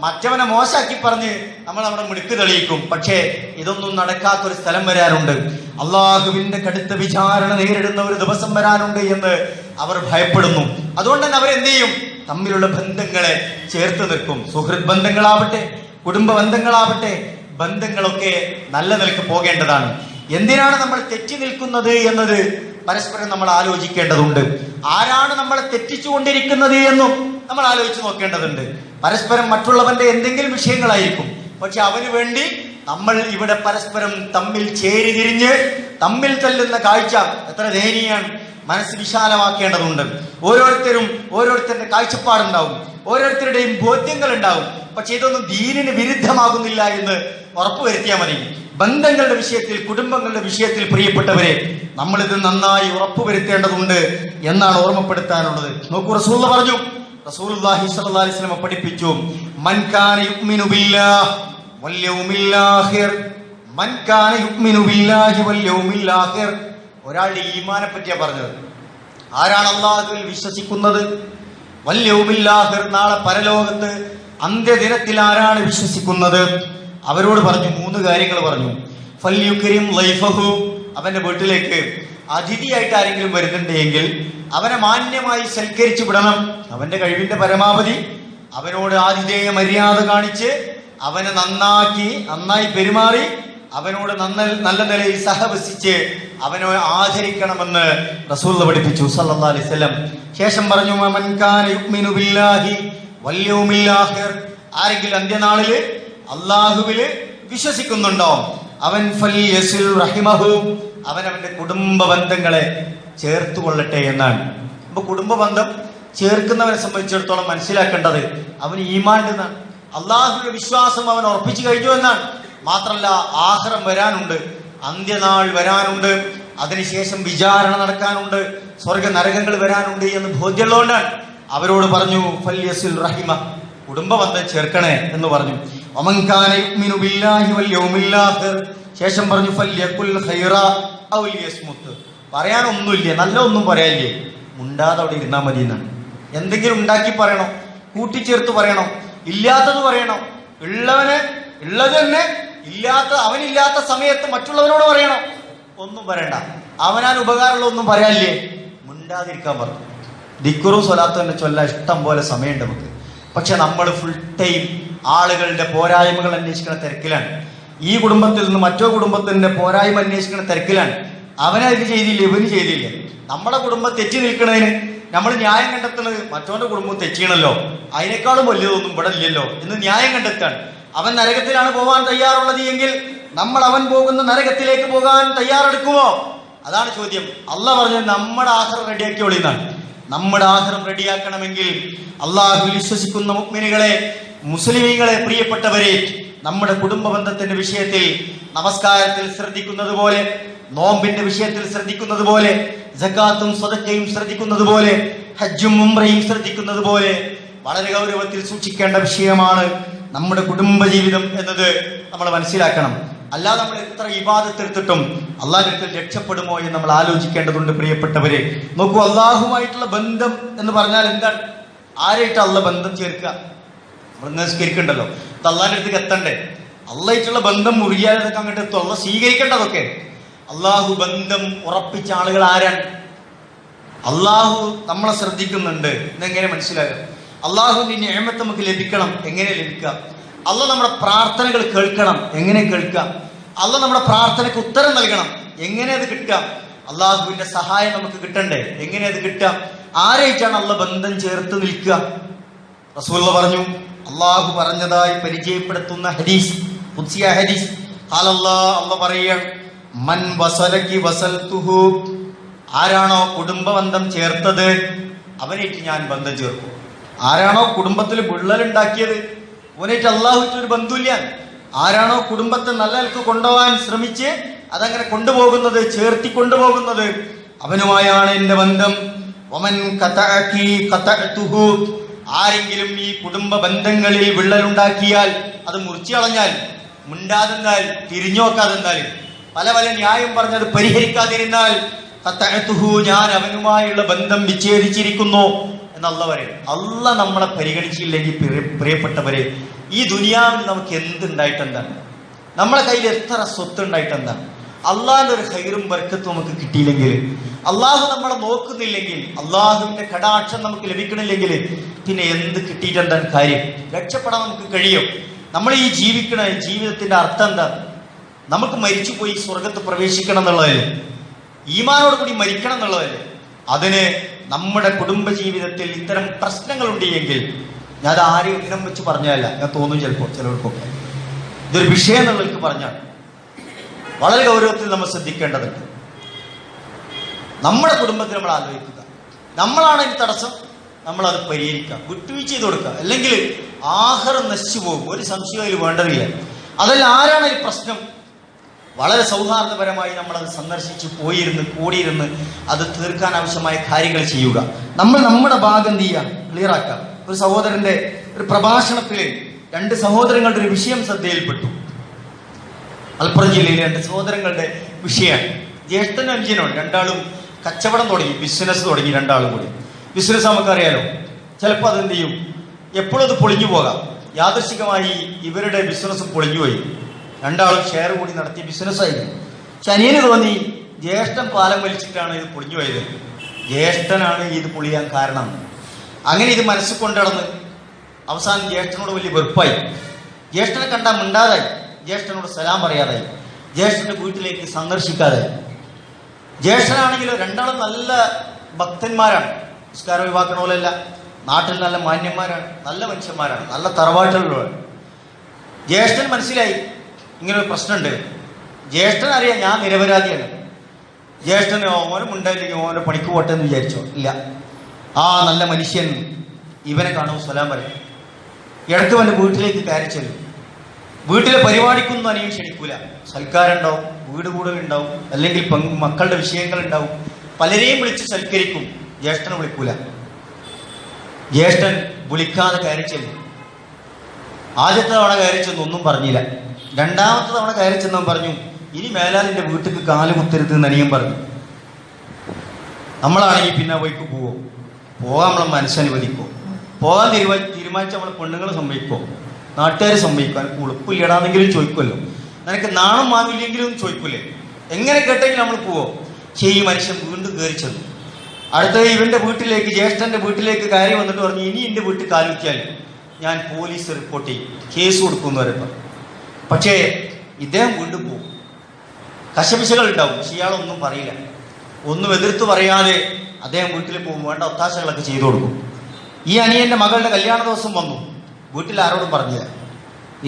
മറ്റവനെ മോശമാക്കി പറഞ്ഞ് നമ്മുടെ മിടുക്ക് തെളിയിക്കും. പക്ഷേ ഇതൊന്നും നടക്കാത്തൊരു സ്ഥലം വരാനുണ്ട്. അള്ളാഹുവിന്റെ കടുത്ത വിചാരണ നേരിടുന്ന ഒരു ദിവസം വരാനുണ്ട് എന്ന് അവർ ഭയപ്പെടുന്നു. അതുകൊണ്ട് തന്നെ അവരെന്ത് ചെയ്യും? തമ്മിലുള്ള ബന്ധങ്ങളെ ചേർത്ത് നിൽക്കും. സുഹൃത്ത് ബന്ധങ്ങളാവട്ടെ, കുടുംബ ബന്ധങ്ങളാവട്ടെ, ബന്ധങ്ങളൊക്കെ നല്ല നിലക്ക് പോകേണ്ടതാണ്. എന്തിനാണ് നമ്മൾ തെറ്റി നിൽക്കുന്നത് എന്നത് പരസ്പരം നമ്മൾ ആലോചിക്കേണ്ടതുണ്ട്. ആരാണ് നമ്മളെ തെറ്റിച്ചുകൊണ്ടിരിക്കുന്നത് എന്നും നമ്മൾ ആലോചിച്ച് നോക്കേണ്ടതുണ്ട്. പരസ്പരം മറ്റുള്ളവന്റെ എന്തെങ്കിലും വിഷയങ്ങളായിരിക്കും, പക്ഷെ അവന് വേണ്ടി നമ്മൾ ഇവിടെ പരസ്പരം തമ്മിൽ ചേരിതിരിഞ്ഞ് തമ്മിൽ തല്ലുന്ന കാഴ്ച എത്ര ദയനീയാണ്. മനസ്സ് വിശാലമാക്കേണ്ടതുണ്ട്. ഓരോരുത്തരുടെ കാഴ്ചപ്പാടുണ്ടാവും, ഓരോരുത്തരുടെയും ബോധ്യങ്ങൾ ഉണ്ടാവും. പക്ഷെ ഇതൊന്നും ദീനിന് വിരുദ്ധമാകുന്നില്ല എന്ന് ഉറപ്പുവരുത്തിയാൽ മതി. ബന്ധങ്ങളുടെ വിഷയത്തിൽ, കുടുംബങ്ങളുടെ വിഷയത്തിൽ പ്രിയപ്പെട്ടവരെ നമ്മളിത് നന്നായി ഉറപ്പുവരുത്തേണ്ടതുണ്ട് എന്നാണ് ഓർമ്മപ്പെടുത്താനുള്ളത്. നോക്കൂ, റസൂൽ പറഞ്ഞു, റസൂലുള്ളാഹി സ്വല്ലല്ലാഹി അലൈഹി വസല്ലം പഠിപ്പിച്ചു, മൻ കാന യുഅ്മിനു ബില്ലാഹി വൽ യൗമിൽ ആഖിർ, മൻ കാന യുഅ്മിനു ബില്ലാഹി വൽ യൗമിൽ ആഖിർ. ഒരാളുടെ ഈമാനെ പറ്റിയാ പറഞ്ഞത്. ആരാണ് അല്ലാഹുവിൽ വിശ്വസിക്കുന്നത്? വൽ യൗമിൽ ആഖിർ, നാളെ പരലോകത്ത് അന്ത്യദിനത്തിൽ ആരാണ് വിശ്വസിക്കുന്നത്? അവരോട് പറഞ്ഞു 3 കാര്യങ്ങൾ പറഞ്ഞു. ഫൽയുക്രിം ലൈഫഹു, അവന്റെ വീട്ടിലേക്ക് അതിഥിയായിട്ട് ആരെങ്കിലും വരുന്നുണ്ടെങ്കിൽ അവനെ മാന്യമായി സൽക്കരിച്ചു വിടണം. അവന്റെ കഴിവിന്റെ പരമാവധി അവനോട് ആതിഥേയ മര്യാദ കാണിച്ച് അവനെ നന്നായി പെരുമാറി അവനോട് നല്ല നിലയിൽ സഹവസിച്ച് അവനെ ആദരിക്കണമെന്ന് റസൂൽ പഠിപ്പിച്ചു സല്ലല്ലാഹു അലൈഹി വസല്ലം. ശേഷം പറഞ്ഞു, മൻ കാന യുഅ്മിനു ബില്ലാഹി വൽ യൗമിൽ ആഖിർ, ആരെങ്കിലും അന്ത്യനാളില് അള്ളാഹുവില് വിശ്വസിക്കുന്നുണ്ടോ അവൻ ഫൽയസിൽ റഹിമഹു, അവനവന്റെ കുടുംബ ബന്ധങ്ങളെ ചേർത്ത് കൊള്ളട്ടെ എന്നാണ്. അപ്പൊ കുടുംബ ബന്ധം ചേർക്കുന്നവനെ സംബന്ധിച്ചിടത്തോളം മനസ്സിലാക്കേണ്ടത് അവന് ഈമാൻ എന്നാണ്. അള്ളാഹുവിന്റെ വിശ്വാസം അവൻ ഉറപ്പിച്ചു കഴിഞ്ഞു എന്നാണ്. മാത്രല്ല, ആഖിറം വരാനുണ്ട്, അന്ത്യനാൾ വരാനുണ്ട്, അതിനുശേഷം വിചാരണ നടക്കാനുണ്ട്, സ്വർഗ നരകങ്ങൾ വരാനുണ്ട് എന്ന് ബോധ്യമുള്ളതുകൊണ്ടാണ് അവരോട് പറഞ്ഞു ഫൽയസിൽ റഹിമ, കുടുംബ ബന്ധം ചേർക്കണേ എന്ന് പറഞ്ഞു. വമൻ കാന യുഅ്മിനു ബില്ലാഹി വൽ യൗമിൽ ആഖിർ, ശേഷം പറഞ്ഞു ഫൽയഖുൽ ഖൈറ ഔ ലിയസ്മുത്ത്, പറയാനൊന്നുമില്ല, നല്ല ഒന്നും പറയാനില്ലേ, മുണ്ടാതെ അവിടെ ഇരുന്നാൽ മതി എന്നാണ്. എന്തെങ്കിലും ഉണ്ടാക്കി പറയണം, കൂട്ടിച്ചേർത്ത് പറയണം, ഇല്ലാത്തത് പറയണം, ഉള്ളവന് ഉള്ളത് തന്നെ, അവനില്ലാത്ത സമയത്ത് മറ്റുള്ളവരോട് പറയണം. ഒന്നും പറയണ്ട, അവനാൻ ഉപകാരമുള്ള ഒന്നും പറയാനില്ലേ, മുണ്ടാതിരിക്കാൻ പറഞ്ഞു. ദിക്റും സ്വലാത്തും തന്നെ ചൊല്ലാൻ ഇഷ്ടം പോലെ സമയമുണ്ട് നമുക്ക്. പക്ഷെ നമ്മൾ ഫുൾ ടൈം ആളുകളുടെ പോരായ്മകൾ അന്വേഷിക്കുന്ന തിരക്കിലാണ്. ഈ കുടുംബത്തിൽ നിന്ന് മറ്റോ കുടുംബത്തിന്റെ പോരായ്മ അന്വേഷിക്കുന്ന തിരക്കിലാണ്. അവനത് ചെയ്തില്ല, ഇവന് ചെയ്തില്ല. നമ്മുടെ കുടുംബം തെറ്റി നിൽക്കുന്നതിന് നമ്മൾ ന്യായം കണ്ടെത്തുന്നത് മറ്റവന്റെ കുടുംബം തെറ്റിയണല്ലോ, അതിനേക്കാളും വലിയതൊന്നും ഇവിടെ ഇല്ലല്ലോ എന്ന് ന്യായം കണ്ടെത്താൻ. അവൻ നരകത്തിലാണ് പോകാൻ തയ്യാറുള്ളത് എങ്കിൽ നമ്മൾ അവൻ പോകുന്ന നരകത്തിലേക്ക് പോകാൻ തയ്യാറെടുക്കുമോ? അതാണ് ചോദ്യം. അള്ളാഹ് പറഞ്ഞത് നമ്മുടെ ആഖിറം റെഡിയാക്കിയോളിന്നാണ്. നമ്മുടെ ആഖിറം റെഡിയാക്കണമെങ്കിൽ അള്ളാഹുവിൽ വിശ്വസിക്കുന്ന മുഅ്മിനുകളെ, മുസ്ലിമീങ്ങളെ, പ്രിയപ്പെട്ടവരെ, നമ്മുടെ കുടുംബ ബന്ധത്തിന്റെ വിഷയത്തിൽ നമസ്കാരത്തിൽ ശ്രദ്ധിക്കുന്നത് പോലെ, നോമ്പിന്റെ വിഷയത്തിൽ ശ്രദ്ധിക്കുന്നത് പോലെ, സകാത്തും സദഖയും ശ്രദ്ധിക്കുന്നത് പോലെ, ഹജ്ജും ഉംറയും ശ്രദ്ധിക്കുന്നത് പോലെ വളരെ ഗൗരവത്തിൽ സൂക്ഷിക്കേണ്ട വിഷയമാണ് നമ്മുടെ കുടുംബജീവിതം എന്നത് നമ്മൾ മനസ്സിലാക്കണം. അല്ലാതെ നമ്മൾ എത്ര ഇബാദത്ത് എടുത്തിട്ടും അള്ളാഹുവിന്റെ അടുക്കൽ രക്ഷപ്പെടുമോ എന്ന് നമ്മൾ ആലോചിക്കേണ്ടതുണ്ട്. പ്രിയപ്പെട്ടവരെ, നോക്കൂ, അള്ളാഹുമായിട്ടുള്ള ബന്ധം എന്ന് പറഞ്ഞാൽ എന്താണ്? ആരായിട്ട് അള്ളാഹ് ബന്ധം ചേർക്കുക? നമ്മൾ നിസ്കരിക്കണ്ടല്ലോ, ഇത് അള്ളാഹിന്റെ അടുത്തേക്ക് എത്തണ്ടേ? അള്ളാഹായിട്ടുള്ള ബന്ധം മുറിയാതെ അതൊക്കെ അങ്ങോട്ട് എത്തും. അള്ളാഹ് സ്വീകരിക്കേണ്ടതൊക്കെ. അള്ളാഹു ബന്ധം ഉറപ്പിച്ച ആളുകൾ ആരാണ്? അള്ളാഹു നമ്മളെ ശ്രദ്ധിക്കുന്നുണ്ട് എന്നെങ്ങനെ മനസ്സിലാകുക? അള്ളാഹുവിന്റെ നിഅമത്ത് നമുക്ക് ലഭിക്കണം, എങ്ങനെ ലഭിക്കാം? അള്ളാഹ് നമ്മുടെ പ്രാർത്ഥനകൾ കേൾക്കണം, എങ്ങനെ കേൾക്കാം? അള്ളാഹ് നമ്മുടെ പ്രാർത്ഥനയ്ക്ക് ഉത്തരം നൽകണം, എങ്ങനെ അത് കിട്ടാം? അള്ളാഹുവിന്റെ സഹായം നമുക്ക് കിട്ടണ്ടേ, എങ്ങനെ അത് കിട്ടാം? ആരായിട്ടാണ് അള്ളാഹ് ബന്ധം ചേർത്ത് നിൽക്കുക? റസൂലുള്ളാഹി പറഞ്ഞു, അള്ളാഹു പറഞ്ഞതായി പരിചയപ്പെടുത്തുന്ന ഹദീസ്, ഖുദ്സിയ ഹദീസ്, അള്ളാഹ് പറയുകയാണ്, മൻ വസലകി വസൽതുഹു, ആരാണോ കുടുംബ ബന്ധം ചേർത്തത് അവനായിട്ട് ഞാൻ ബന്ധം ചേർക്കും. ആരാണോ കുടുംബത്തിൽ വിള്ളലുണ്ടാക്കിയത് അവനായിട്ട് അള്ളാഹുവിറ്റൊരു ബന്ധമില്ല. ആരാണോ കുടുംബത്തെ നല്ല നിലക്ക് കൊണ്ടുപോകാൻ ശ്രമിച്ച് അതങ്ങനെ കൊണ്ടുപോകുന്നത്, ചേർത്തി കൊണ്ടുപോകുന്നത്, അവനുമായാണ് എന്റെ ബന്ധം. വമൻ ഖതഅകി ഖതഅതുഹു, ആരെങ്കിലും ഈ കുടുംബ ബന്ധങ്ങളിൽ വിള്ളലുണ്ടാക്കിയാൽ, അത് മുറിച്ചു കളഞ്ഞാൽ, മിണ്ടാതെന്നാൽ, തിരിഞ്ഞു നോക്കാതെന്നാൽ, പല പല ന്യായം പറഞ്ഞത് പരിഹരിക്കാതിരുന്നാൽ, ഖതഅതുഹു, ഞാൻ അവനുമായുള്ള ബന്ധം വിച്ഛേദിച്ചിരിക്കുന്നു എന്നല്ല പറയും. അള്ളാഹ് നമ്മളെ പരിഗണിച്ചില്ലെങ്കിൽ പ്രിയപ്പെട്ടവരെ, ഈ ദുനിയാവിൽ നമുക്ക് എന്തുണ്ടായിട്ടെന്താണ്? നമ്മളെ കയ്യിൽ എത്ര സ്വത്ത് ഉണ്ടായിട്ടെന്താണ്? അള്ളാഹിന്റെ ഒരു ഖൈറും ബർക്കത്തും നമുക്ക് കിട്ടിയില്ലെങ്കിൽ, അള്ളാഹു നമ്മളെ നോക്കുന്നില്ലെങ്കിൽ, അള്ളാഹുവിന്റെ കടാക്ഷം നമുക്ക് ലഭിക്കണില്ലെങ്കിൽ, പിന്നെ എന്ത് കിട്ടിയിട്ടെന്താണ് കാര്യം? രക്ഷപ്പെടാൻ നമുക്ക് കഴിയും? നമ്മൾ ഈ ജീവിക്കണ ജീവിതത്തിന്റെ അർത്ഥം എന്താ? നമുക്ക് മരിച്ചുപോയി സ്വർഗത്ത് പ്രവേശിക്കണം എന്നുള്ളതല്ലേ? ഈമാനോട് കൂടി മരിക്കണം എന്നുള്ളതല്ലേ? അതിന് നമ്മുടെ കുടുംബജീവിതത്തിൽ ഇത്തരം പ്രശ്നങ്ങളുണ്ട് എങ്കിൽ, ഞാൻ അത് ആരെയും ഇനം വെച്ച് പറഞ്ഞതല്ല, ഞാൻ തോന്നും ചിലപ്പോൾ ചിലവർക്കൊക്കെ ഇതൊരു വിഷയം എന്നുള്ളവർക്ക് പറഞ്ഞാൽ വളരെ ഗൗരവത്തിൽ നമ്മൾ ശ്രദ്ധിക്കേണ്ടതുണ്ട്. നമ്മുടെ കുടുംബത്തിൽ നമ്മൾ ആലോചിക്കുക, നമ്മളാണ് ഈ തടസ്സം, നമ്മളത് പരിഹരിക്കുക, വിട്ടുവീഴ്ച ചെയ്ത് കൊടുക്കുക. അല്ലെങ്കിൽ ആഹാരം നശിച്ചു പോകും, ഒരു സംശയം അതിൽ വേണ്ടതില്ല. അതല്ല, ആരാണ് ഈ പ്രശ്നം? വളരെ സൗഹാർദ്ദപരമായി നമ്മളത് സന്ദർശിച്ച് പോയിരുന്ന് കൂടിയിരുന്ന് അത് തീർക്കാൻ ആവശ്യമായ കാര്യങ്ങൾ ചെയ്യുക. നമ്മൾ നമ്മുടെ ഭാഗം എന്ത് ചെയ്യുക? ക്ലിയർ ആക്കുക. ഒരു സഹോദരന്റെ ഒരു പ്രഭാഷണത്തിൽ 2 സഹോദരങ്ങളുടെ ഒരു വിഷയം ശ്രദ്ധയിൽപ്പെട്ടു. മലപ്പുറം ജില്ലയിലെ 2 സഹോദരങ്ങളുടെ വിഷയമാണ്. ജ്യേഷ്ഠനും അനുജനുമാണ്, രണ്ടാളും കച്ചവടം തുടങ്ങി, ബിസിനസ് തുടങ്ങി. രണ്ടാളും കൂടി ബിസിനസ് നമുക്കറിയാലോ, ചിലപ്പോൾ അതെന്ത് ചെയ്യും, എപ്പോഴും അത് പൊളിഞ്ഞു പോകാം. യാദൃശികമായി ഇവരുടെ ബിസിനസ് പൊളിഞ്ഞുപോയി. രണ്ടാളും ഷെയർ കൂടി നടത്തിയ ബിസിനസ്സായിരുന്നു. പക്ഷെ അനിയന് തോന്നി ജ്യേഷ്ഠൻ പാലം വലിച്ചിട്ടാണ് ഇത് പൊളിഞ്ഞു പോയത്, ജ്യേഷ്ഠനാണ് ഇത് പൊളിയാൻ കാരണം. അങ്ങനെ ഇത് മനസ്സിൽ കൊണ്ടുനടന്ന് അവസാനം ജ്യേഷ്ഠനോട് വലിയ വെറുപ്പായി. ജ്യേഷ്ഠനെ കണ്ടാൽ മിണ്ടാതായി, ജ്യേഷ്ഠനോട് സലാം പറയാതായി, ജ്യേഷ്ഠന്റെ വീട്ടിലേക്ക് സന്ദർശിക്കാതായി. ജ്യേഷ്ഠനാണെങ്കിലോ രണ്ടാളും നല്ല ഭക്തന്മാരാണ്, നിസ്കാരം ഒഴിവാക്കണ പോലെയല്ല, നാട്ടിൽ നല്ല മാന്യന്മാരാണ്, നല്ല മനുഷ്യന്മാരാണ്, നല്ല തറവാട്ടുള്ളവരാണ്. ജ്യേഷ്ഠൻ മനസ്സിലായി ഇങ്ങനൊരു പ്രശ്നമുണ്ട്. ജ്യേഷ്ഠൻ അറിയാം ഞാൻ നിരപരാധിയാണ്. ജ്യേഷ്ഠന് ഓനും ഉണ്ടായില്ലെങ്കിൽ ഓനെ പണിക്ക് പോട്ടെ എന്ന് വിചാരിച്ചോ? ഇല്ല, ആ നല്ല മനുഷ്യൻ ഇവനെ കാണുമ്പോൾ സലാം പറയും. ഇടയ്ക്ക് അവൻ്റെ വീട്ടിലേക്ക് കയറി ചെല്ലും. വീട്ടിലെ പരിപാടിക്കൊന്നും അനിയൻ ക്ഷണിക്കൂല. സൽക്കാരം ഉണ്ടാവും, വീട് കൂടുതലുണ്ടാവും, അല്ലെങ്കിൽ മക്കളുടെ വിഷയങ്ങൾ ഉണ്ടാവും, പലരെയും വിളിച്ച് സൽക്കരിക്കും. ജ്യേഷ്ഠനെ വിളിക്കൂല. ജ്യേഷ്ഠൻ വിളിക്കാതെ കയറി ചെല്ലും. ആദ്യത്തെ തവണ കയറി ചെന്ന് ഒന്നും പറഞ്ഞില്ല. രണ്ടാമത്തെ തവണ കയറി ചെന്നവൻ പറഞ്ഞു, ഇനി മേലാൽ എൻ്റെ വീട്ടിലേക്ക് കാല് കുത്തരുത് എന്ന് അനിയൻ പറഞ്ഞു. നമ്മളാണെങ്കിൽ പിന്നെ വഴിക്ക് പോവോ? പോകാൻ നമ്മളെ മനസ്സനുവദിക്കോ? പോകാൻ തീരുമാനിച്ച നമ്മളെ പെണ്ണുങ്ങൾ സമ്മതിക്കോ? നാട്ടുകാർ സമ്മതിക്കും? എനിക്ക് ഉളുപ്പില്ലടാന്നെങ്കിലും ചോദിക്കുമല്ലോ, നിനക്ക് നാണം മാവില്ലെങ്കിലും ചോദിക്കൂലേ? എങ്ങനെ കേട്ടെങ്കിലും നമ്മൾ പോവോ? പക്ഷേ ഈ മനുഷ്യൻ വീണ്ടും കയറി ചെന്നു. അടുത്ത ഇവന്റെ വീട്ടിലേക്ക്, ജ്യേഷ്ഠന്റെ വീട്ടിലേക്ക് കയറി വന്നിട്ട് പറഞ്ഞു, ഇനി എൻ്റെ വീട്ടിൽ കാലുവെച്ചാൽ ഞാൻ പോലീസ് റിപ്പോർട്ട് ചെയ്യും, കേസ് കൊടുക്കുമെന്ന് വരെ പറഞ്ഞു. പക്ഷേ ഇദ്ദേഹം വീണ്ടും പോകും. കശപിശകൾ ഉണ്ടാവും. പക്ഷെ ഇയാളൊന്നും പറയില്ല, ഒന്നും എതിർത്ത് പറയാതെ അദ്ദേഹം വീട്ടിൽ പോകും, വേണ്ട ഒത്താശകളൊക്കെ ചെയ്തു കൊടുക്കും. ഈ അനിയന്റെ മകളുടെ കല്യാണ ദിവസം വന്നു, വീട്ടിൽ ആരോടും പറഞ്ഞില്ല.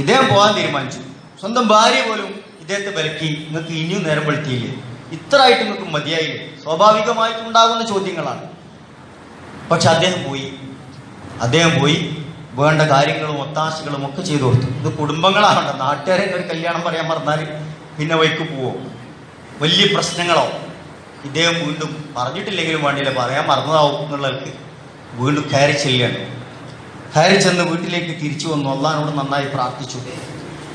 ഇദ്ദേഹം പോകാൻ തീരുമാനിച്ചു. സ്വന്തം ഭാര്യ പോലും ഇദ്ദേഹത്തെ വിലക്കി, നിങ്ങൾക്ക് ഇനിയും നേരം വെളുത്തിയില്ലേ, ഇത്രയായിട്ട് നിങ്ങൾക്ക് മതിയായില്ലേ? സ്വാഭാവികമായിട്ടുണ്ടാകുന്ന ചോദ്യങ്ങളാണ്. പക്ഷെ അദ്ദേഹം പോയി വേണ്ട കാര്യങ്ങളും ഒത്താശകളും ഒക്കെ ചെയ്തു കൊടുത്തു. ഇത് കുടുംബങ്ങളാണ്, നാട്ടുകാരെ ഒരു കല്യാണം പറയാൻ പറഞ്ഞാൽ പിന്നെ വൈക്ക് പോവോ, വലിയ പ്രശ്നങ്ങളോ. ഇദ്ദേഹം വീണ്ടും പറഞ്ഞിട്ടില്ലെങ്കിലും വേണ്ടിയില്ല, പറയാൻ മറന്നതാവും എന്നുള്ളവർക്ക് വീണ്ടും കയറി ചെന്ന് വീട്ടിലേക്ക് തിരിച്ചു വന്നു. അള്ളാഹിനോട് നന്നായി പ്രാർത്ഥിച്ചു.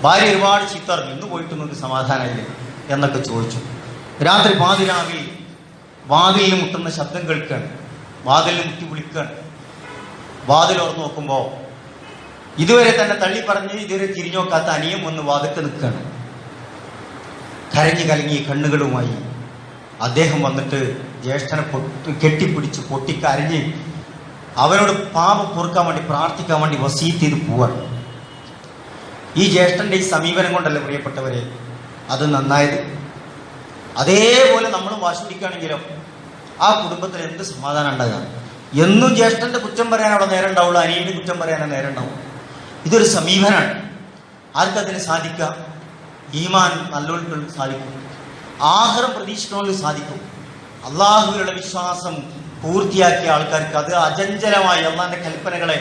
ഭാര്യ ഒരുപാട് ചീത്ത പറഞ്ഞു, ഇന്ന് പോയിട്ട് നിങ്ങൾക്ക് സമാധാനമില്ലേ എന്നൊക്കെ ചോദിച്ചു. രാത്രി പാതിരാവിൽ വാതിലിൽ മുട്ടുന്ന ശബ്ദം കേൾക്കുകയാണ്. വാതിലിൽ മുട്ടി വിളിക്കുകയാണ്. വാതിൽ ഓർന്ന് നോക്കുമ്പോൾ ഇതുവരെ തന്നെ തള്ളി പറഞ്ഞ് ഇതുവരെ തിരിഞ്ഞു നോക്കാത്ത അനിയൻ വന്ന് വാതിൽക്ക് നിൽക്കുകയാണ്. കരഞ്ഞു കലങ്ങി കണ്ണുകളുമായി അദ്ദേഹം വന്നിട്ട് ജ്യേഷ്ഠനെ കെട്ടിപ്പിടിച്ച് പൊട്ടിക്കരഞ്ഞ് അവരോട് പാപം പൊറുക്കാൻ വേണ്ടി പ്രാർത്ഥിക്കാൻ വേണ്ടി വസീത്ത് ചെയ്ത് പോവാണ്. ഈ ജ്യേഷ്ഠന്റെ ഈ സമീപനം കൊണ്ടല്ലേ പ്രിയപ്പെട്ടവരെ അത് നന്നായത്. അതേപോലെ നമ്മളും വാശി പിടിക്കുകയാണെങ്കിലോ ആ കുടുംബത്തിൽ എന്ത് സമാധാനം ഉണ്ടാകാം. എന്നും ജ്യേഷ്ഠന്റെ കുറ്റം പറയാൻ അവിടെ നേരം ഉണ്ടാവുള്ളൂ, അനിയന്റെ കുറ്റം പറയാനേ നേരം ഉണ്ടാവും. ഇതൊരു സമീപനാണ്. ആർക്കതിന് സാധിക്കാം? ഈമാൻ നല്ലോൽക്ക് സാധിക്കും, ആഖിറം പ്രതീക്ഷിക്കുന്നവർക്ക് സാധിക്കും. അള്ളാഹുവിലുള്ള വിശ്വാസം പൂർത്തിയാക്കിയ ആൾക്കാർക്ക് അത് അചഞ്ചലമായി അള്ളാഹിന്റെ കൽപ്പനകളെ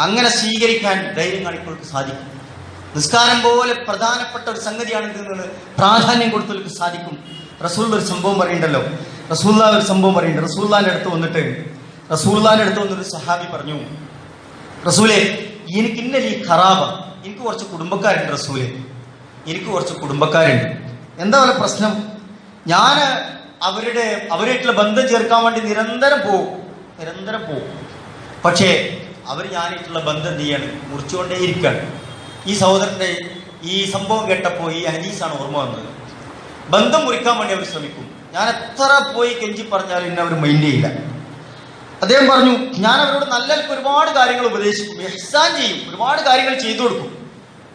അങ്ങനെ സ്വീകരിക്കാൻ ധൈര്യം കാണിക്കുന്നവർക്ക് സാധിക്കും. നിസ്കാരം പോലെ പ്രധാനപ്പെട്ട ഒരു സംഗതിയാണ് ഇതിന് പ്രാധാന്യം കൊടുത്തവർക്ക് സാധിക്കും. റസൂൽ ഒരു സംഭവം പറയുന്നുണ്ടല്ലോ, റസൂലുള്ളാഹിന്റെ അടുത്ത് വന്നിട്ടൊരു സഹാബി പറഞ്ഞു, റസൂലെ എനിക്ക് ഇന്നലെ ഈ ഖറാബ, എനിക്ക് കുറച്ച് കുടുംബക്കാരുണ്ട് റസൂലെ, എനിക്ക് കുറച്ച് കുടുംബക്കാരുണ്ട്. എന്താ പോലെ പ്രശ്നം? ഞാൻ അവരായിട്ടുള്ള ബന്ധം ചേർക്കാൻ വേണ്ടി നിരന്തരം പോവും. പക്ഷേ അവർ ഞാനായിട്ടുള്ള ബന്ധം എന്ത് ചെയ്യാണ്? മുറിച്ചുകൊണ്ടേയിരിക്കുകയാണ്. ഈ സഹോദരന്റെ ഈ സംഭവം കേട്ടപ്പോൾ ഈ ഹദീസാണ് ഓർമ്മ വന്നത്. ബന്ധം മുറിക്കാൻ വേണ്ടി അവർ ശ്രമിക്കും. ഞാൻ എത്ര പോയി കെഞ്ചി പറഞ്ഞാലും ഇന്നെ അവർ മൈൻഡ് ചെയ്യില്ല. അദ്ദേഹം പറഞ്ഞു, ഞാൻ അവരോട് നല്ല ഒരുപാട് കാര്യങ്ങൾ ഉപദേശിക്കും, ഇഹ്സാൻ ചെയ്യും, ഒരുപാട് കാര്യങ്ങൾ ചെയ്തു കൊടുക്കും.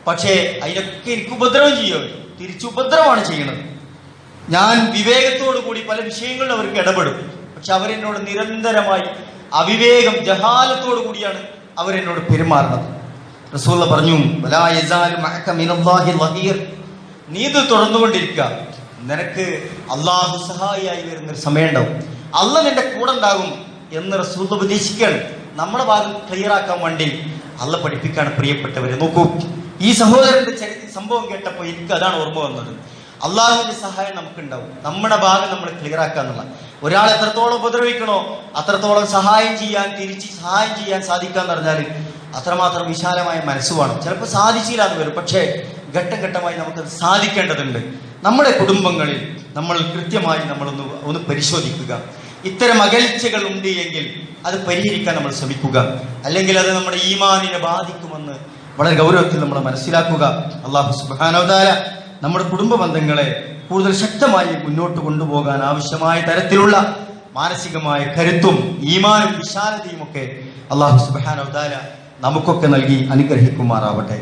പക്ഷേ അതിനൊക്കെ എനിക്ക് ഉപദ്രവം ചെയ്യും. തിരിച്ചു ഉപദ്രവമാണ് ചെയ്യുന്നത്. ഞാൻ വിവേകത്തോടു കൂടി പല വിഷയങ്ങളിലും അവർക്ക് ഇടപെടും. പക്ഷെ അവരെന്നോട് നിരന്തരമായി അവിവേകം, ജഹാലത്തോടു കൂടിയാണ് അവരെന്നോട് പെരുമാറുന്നത്. റസൂൽ പറഞ്ഞു, നീ ഇത് തുടർന്നുകൊണ്ടിരിക്കുക, നിനക്ക് അള്ളാഹു സഹായിയായി വരുന്നൊരു സമയം ഉണ്ടാവും, അള്ളാഹ് നിന്റെ കൂടെ ഉണ്ടാകും എന്ന് റസൂൽ ഉപദേശിക്കുകയാണ്. നമ്മുടെ ഭാഗം ക്ലിയർ ആക്കാൻ വേണ്ടി അള്ളാഹ് പഠിപ്പിക്കാണ്. പ്രിയപ്പെട്ടവരെ നോക്കൂ, ഈ സഹോദരന്റെ സംഭവം കേട്ടപ്പോൾ എനിക്ക് അതാണ് ഓർമ്മ വന്നത്. അള്ളാഹുവിന്റെ സഹായം നമുക്കുണ്ടാവും, നമ്മുടെ ഭാഗം നമ്മൾ ക്ലിയർ ആക്കാന്നുള്ള. ഒരാൾ എത്രത്തോളം ഉപദ്രവിക്കണോ അത്രത്തോളം തിരിച്ച് സഹായം ചെയ്യാൻ സാധിക്കാന്ന് പറഞ്ഞാൽ അത്രമാത്രം വിശാലമായ മനസ്സ് വേണം. ചിലപ്പോൾ സാധിച്ചില്ല എന്ന് വരും, പക്ഷേ ഘട്ടം ഘട്ടമായി നമുക്കത് സാധിക്കേണ്ടതുണ്ട്. നമ്മുടെ കുടുംബങ്ങളിൽ നമ്മൾ കൃത്യമായി ഒന്ന് പരിശോധിക്കുക. ഇത്തരം അകൽച്ചകൾ ഉണ്ട് എങ്കിൽ അത് പരിഹരിക്കാൻ നമ്മൾ ശ്രമിക്കുക. അല്ലെങ്കിൽ അത് നമ്മുടെ ഈമാനിനെ ബാധിക്കുമെന്ന് വളരെ ഗൗരവത്തിൽ നമ്മൾ മനസ്സിലാക്കുക. അല്ലാഹു സുബ്ഹാനഹു വ തആല നമ്മുടെ കുടുംബ ബന്ധങ്ങളെ കൂടുതൽ ശക്തമായി മുന്നോട്ട് കൊണ്ടുപോകാൻ ആവശ്യമായ തരത്തിലുള്ള മാനസികമായ കരുത്തും ഈമാനും വിശാലതയും ഒക്കെ അല്ലാഹു സുബ്ഹാനഹു വ തആല നമുക്കൊക്കെ നൽകി അനുഗ്രഹിക്കുമാറാവട്ടെ.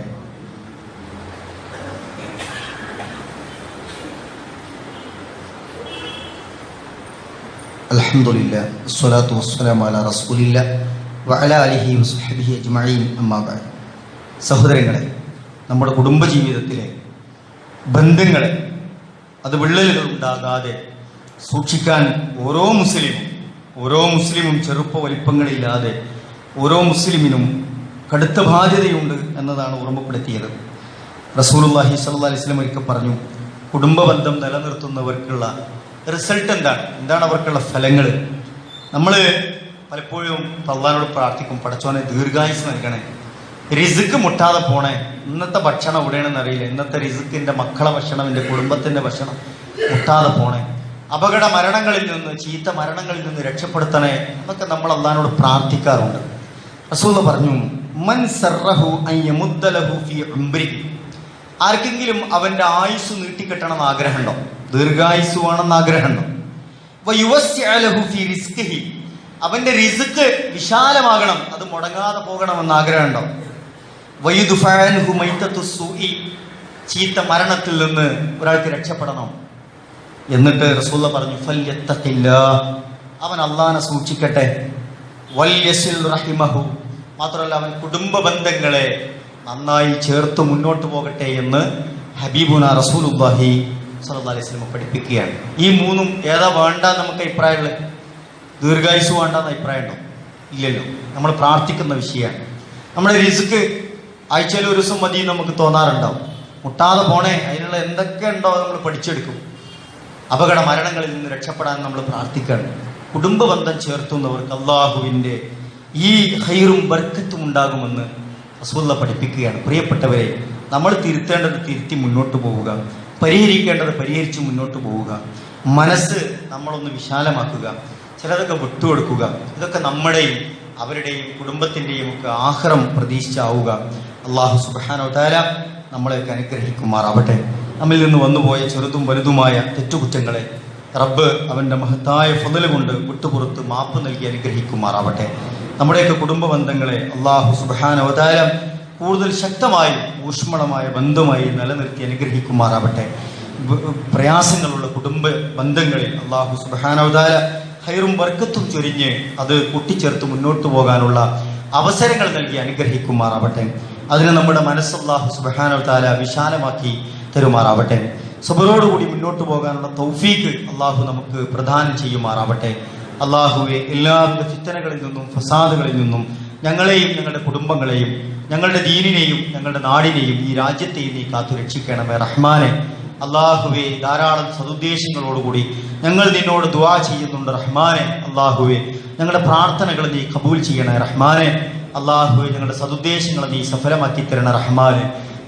അൽഹംദുലില്ലാഹ് വസ്സലാത്തു വസ്സലാമു അലാ റസൂലില്ലാഹ് വഅലാ ആലിഹി വസ്ഹബിഹി അജ്മഈൻ. അമ്മാ ബഅദ്. സഹോദരങ്ങളെ, നമ്മുടെ കുടുംബജീവിതത്തിലെ ബന്ധങ്ങളെ അത് വിള്ളലുകൾ ഉണ്ടാകാതെ സൂക്ഷിക്കാൻ ഓരോ മുസ്ലിമും ചെറുപ്പ വലിപ്പങ്ങളില്ലാതെ ഓരോ മുസ്ലിമിനും കടുത്ത ബാധ്യതയുണ്ട് എന്നതാണ് ഓർമ്മപ്പെടുത്തിയത്. റസൂലുള്ളാഹി സ്വല്ലല്ലാഹി അലൈഹി വസല്ലം ഒരിക്കൽ പറഞ്ഞു, കുടുംബ ബന്ധം നിലനിർത്തുന്നവർക്കുള്ള റിസൾട്ട് എന്താണ് അവർക്കുള്ള ഫലങ്ങൾ. നമ്മൾ പലപ്പോഴും അല്ലാഹുവോട് പ്രാർത്ഥിക്കും, പടച്ചോനെ ദീർഘായുസ് നൽകണേ, റിസ്ക് മുട്ടാതെ പോണേ, ഇന്നത്തെ ഭക്ഷണം എവിടെയാണെന്ന് അറിയില്ല, ഇന്നത്തെ റിസ്ക്കിന്റെ മക്കളെ ഭക്ഷണം, എൻ്റെ കുടുംബത്തിന്റെ ഭക്ഷണം മുട്ടാതെ പോണേ, അപകട മരണങ്ങളിൽ നിന്ന്, ചീത്ത മരണങ്ങളിൽ നിന്ന് രക്ഷപ്പെടുത്തണേ എന്നൊക്കെ നമ്മൾ അല്ലാഹുവോട് പ്രാർത്ഥിക്കാറുണ്ട്. റസൂൽ പറഞ്ഞു, മൻ സറഹു അൻ യമുദ്ദ ലഹു ഫീ ഉംരിഹി, ആർക്കെങ്കിലും അവന്റെ ആയുസ് നീട്ടിക്കെട്ടണമെന്ന് ആഗ്രഹമുണ്ടോ, ദീർഘായുസ് വേണമെന്ന് ആഗ്രഹമുണ്ടോ, വയുവസ്സിഅ ലഹു ഫീ റിസ്ഖിഹി, അവന്റെ റിസ്ക് വിശാലമാകണം, അത് മുടങ്ങാതെ പോകണമെന്ന് ആഗ്രഹമുണ്ടോ, വയുദ്ഫഅ അൻഹു മൈതത്തു സൂഇ, ചീത്ത മരണത്തിൽ നിന്ന് ഒരാൾക്ക് രക്ഷപ്പെടണം, എന്നിട്ട് റസൂലുള്ള പറഞ്ഞു ഫൽയത്തഖില്ലാഹ്, അവൻ അള്ളാഹനെ സൂക്ഷിക്കട്ടെ, വൽയസിൽ റഹിമഹു, മാത്രമല്ല അവൻ കുടുംബ ബന്ധങ്ങളെ നന്നായി ചേർത്ത് മുന്നോട്ട് പോകട്ടെ എന്ന് ഹബീബുന റസൂലുള്ളാഹി സ്വല്ലല്ലാഹി അലൈഹി വസല്ലം പഠിപ്പിക്കുകയാണ്. ഈ മൂന്നും ഏതാ വേണ്ട നമുക്ക് അഭിപ്രായമുള്ളത്? ദീർഘായുസ് വേണ്ടെന്ന് അഭിപ്രായം ഉണ്ടോ? ഇല്ലല്ലോ. നമ്മൾ പ്രാർത്ഥിക്കുന്ന വിഷയമാണ്. നമ്മുടെ റിസ്ക് ആഴ്ചയിൽ ഒരു ദിവസം മതി നമുക്ക് തോന്നാറുണ്ടാവും. മുട്ടാതെ പോണേ, അതിനുള്ള എന്തൊക്കെ ഉണ്ടോ നമ്മൾ പഠിച്ചെടുക്കും. അപകട മരണങ്ങളിൽ നിന്ന് രക്ഷപ്പെടാൻ നമ്മൾ പ്രാർത്ഥിക്കണം. കുടുംബ ബന്ധം ചേർത്തുന്നവർക്ക് അള്ളാഹുവിൻ്റെ ഈ ഖൈറും ബർക്കത്തും ഉണ്ടാകുമെന്ന് റസൂലുള്ള പഠിപ്പിക്കുകയാണ്. പ്രിയപ്പെട്ടവരെ, നമ്മൾ തിരുത്തേണ്ടത് തിരുത്തി മുന്നോട്ട് പോവുക, പരിഹരിക്കേണ്ടത് പരിഹരിച്ച് മുന്നോട്ട് പോവുക, മനസ്സ് നമ്മളൊന്ന് വിശാലമാക്കുക, ചിലതൊക്കെ വിട്ടുകൊടുക്കുക. ഇതൊക്കെ നമ്മുടെയും അവരുടെയും കുടുംബത്തിൻ്റെയും ഒക്കെ ആഖിറം പ്രതീക്ഷിച്ചാവുക. അള്ളാഹു സുബ്ഹാനഹു വ തആല നമ്മളെയൊക്കെ അനുഗ്രഹിക്കുമാറാവട്ടെ. നമ്മിൽ നിന്ന് വന്നുപോയ ചെറുതും വലുതുമായ തെറ്റുകുറ്റങ്ങളെ റബ്ബ് അവൻ്റെ മഹത്തായ ഫള് കൊണ്ട് വിട്ടുപുറത്ത് മാപ്പ് നൽകി അനുഗ്രഹിക്കുമാറാവട്ടെ. നമ്മുടെയൊക്കെ കുടുംബ ബന്ധങ്ങളെ അള്ളാഹു സുബ്ഹാനഹു വ തആല കൂടുതൽ ശക്തമായി ഊഷ്മളമായ ബന്ധമായി നിലനിർത്തി അനുഗ്രഹിക്കുമാറാവട്ടെ. പ്രയാസങ്ങളുള്ള കുടുംബ ബന്ധങ്ങളിൽ അള്ളാഹു സുബ്ഹാനഹു വ തആല ഖൈറും ബർക്കത്തും ചൊരിഞ്ഞ് അത് കൂട്ടിച്ചേർത്ത് മുന്നോട്ട് പോകാനുള്ള അവസരങ്ങൾ നൽകി അനുഗ്രഹിക്കുമാറാവട്ടെ. അതിന് നമ്മുടെ മനസ്സ് അല്ലാഹു സുബ്ഹാനഹു വ തആല വിശാലമാക്കി തരുമാറാവട്ടെ. സബറോടുകൂടി മുന്നോട്ട് പോകാനുള്ള തൗഫീക്ക് അള്ളാഹു നമുക്ക് പ്രദാനം ചെയ്യുമാറാവട്ടെ. അള്ളാഹുവെ, എല്ലാവിധ ഫിത്തനകളിൽ നിന്നും ഫസാദുകളിൽ നിന്നും ഞങ്ങളെയും ഞങ്ങളുടെ കുടുംബങ്ങളെയും ഞങ്ങളുടെ ദീനിനെയും ഞങ്ങളുടെ നാടിനെയും ഈ രാജ്യത്തെയും നീ കാത്തു രക്ഷിക്കണമേ റഹ്മാനെ. അള്ളാഹുവെ, ധാരാളം സതുദ്ദേശങ്ങളോടുകൂടി ഞങ്ങൾ നിന്നോട് ദുആ ചെയ്യുന്നുണ്ട് റഹ്മാനെ. അള്ളാഹുവെ, ഞങ്ങളുടെ പ്രാർത്ഥനകൾ നീ കബൂൽ ചെയ്യണേ റഹ്മാനെ. അള്ളാഹുവെ, ഞങ്ങളുടെ സതുദ്ദേശങ്ങൾ നീ സഫലമാക്കി തരണ റഹ്മാനെ.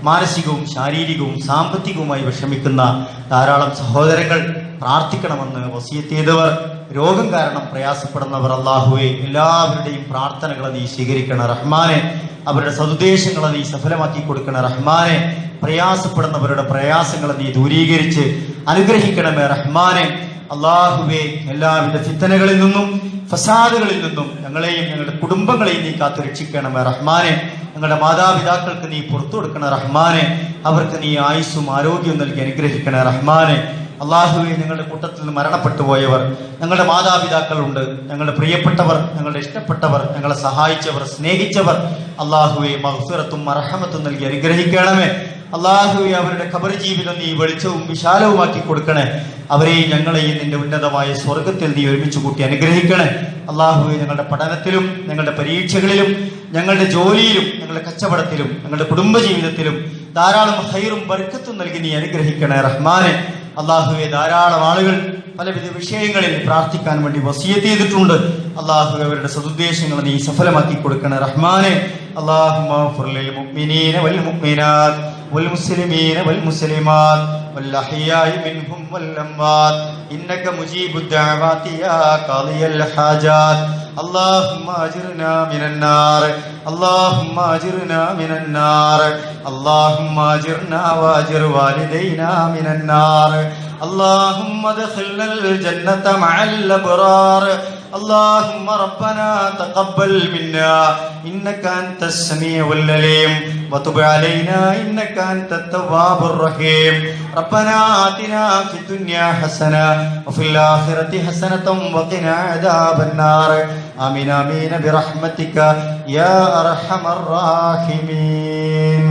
മാനസികവും ശാരീരികവും സാമ്പത്തികവുമായി വിഷമിക്കുന്ന ധാരാളം സഹോദരങ്ങൾ പ്രാർത്ഥിക്കണമെന്ന് വസിയത്ത് ചെയ്തവർ, രോഗം കാരണം പ്രയാസപ്പെടുന്നവർ, അള്ളാഹുവെ, എല്ലാവരുടെയും പ്രാർത്ഥനകൾ നീ സ്വീകരിക്കണ റഹ്മാനെ. അവരുടെ സതുദ്ദേശങ്ങളെ നീ സഫലമാക്കി കൊടുക്കണ റഹ്മാനെ. പ്രയാസപ്പെടുന്നവരുടെ പ്രയാസങ്ങളെ നീ ദൂരീകരിച്ച് അനുഗ്രഹിക്കണമേ റഹ്മാനെ. അള്ളാഹുവെ, എല്ലാവിധ ഫിത്തനകളിൽ നിന്നും ഫസാദുകളിൽ നിന്നും ഞങ്ങളെയും ഞങ്ങളുടെ കുടുംബങ്ങളെയും നീ കാത്തു രക്ഷിക്കണമേ റഹ്മാനെ. ഞങ്ങളുടെ മാതാപിതാക്കൾക്ക് നീ പുറത്തു കൊടുക്കണ റഹ്മാനെ. അവർക്ക് നീ ആയുസ്സും ആരോഗ്യവും നൽകി അനുഗ്രഹിക്കണേ റഹ്മാനെ. അള്ളാഹുവെ, ഞങ്ങളുടെ കൂട്ടത്തിൽ നിന്ന് മരണപ്പെട്ടു പോയവർ, ഞങ്ങളുടെ മാതാപിതാക്കളുണ്ട്, ഞങ്ങളുടെ പ്രിയപ്പെട്ടവർ, ഞങ്ങളുടെ ഇഷ്ടപ്പെട്ടവർ, ഞങ്ങളെ സഹായിച്ചവർ, സ്നേഹിച്ചവർ, അള്ളാഹുവെ, മഗ്ഫിറത്തും മർഹമത്തും നൽകി അനുഗ്രഹിക്കണമേ. അള്ളാഹുവെ, അവരുടെ ഖബർ ജീവിതം നീ വെളിച്ചവും വിശാലവുമാക്കി കൊടുക്കണേ. അവരെയും ഞങ്ങളെയും നിന്റെ ഉന്നതമായ സ്വർഗത്തിൽ നീ ഒരുമിച്ച് കൂട്ടി അനുഗ്രഹിക്കണേ. അള്ളാഹുവെ, ഞങ്ങളുടെ പഠനത്തിലും ഞങ്ങളുടെ പരീക്ഷകളിലും ഞങ്ങളുടെ ജോലിയിലും ഞങ്ങളുടെ കച്ചവടത്തിലും ഞങ്ങളുടെ കുടുംബജീവിതത്തിലും ധാരാളം ഖൈറും ബർക്കത്തും നൽകി നീ അനുഗ്രഹിക്കണേ റഹ്മാനെ. അള്ളാഹുവെ, ധാരാളം ആളുകൾ പലവിധ വിഷയങ്ങളിൽ പ്രാർത്ഥിക്കാൻ വേണ്ടി വസിയത്ത് ചെയ്തിട്ടുണ്ട്. അള്ളാഹുവെ, അവരുടെ സതുദ്ദേശങ്ങൾ നീ സഫലമാക്കി കൊടുക്കണേ റഹ്മാനെ. اللهم اغفر للمؤمنين والمؤمنات والمسلمين والمسلمات والأحياء منهم والأموات إنك مجيب الدعوات يا قاضي الحاجات. اللهم أجرنا من النار، اللهم أجرنا من النار، اللهم أجرنا وأجر والدينا من النار. اللهم ادخلنا الجنة مع الأبرار. اللهم ربنا تقبل منا إنك أنت السميع العليم وتب علينا إنك أنت التواب الرحيم. ربنا آتنا في الدنيا حسنة وفي الآخرة حسنة وقنا عذاب النار. آمين آمين برحمتك يا أرحم الراحمين.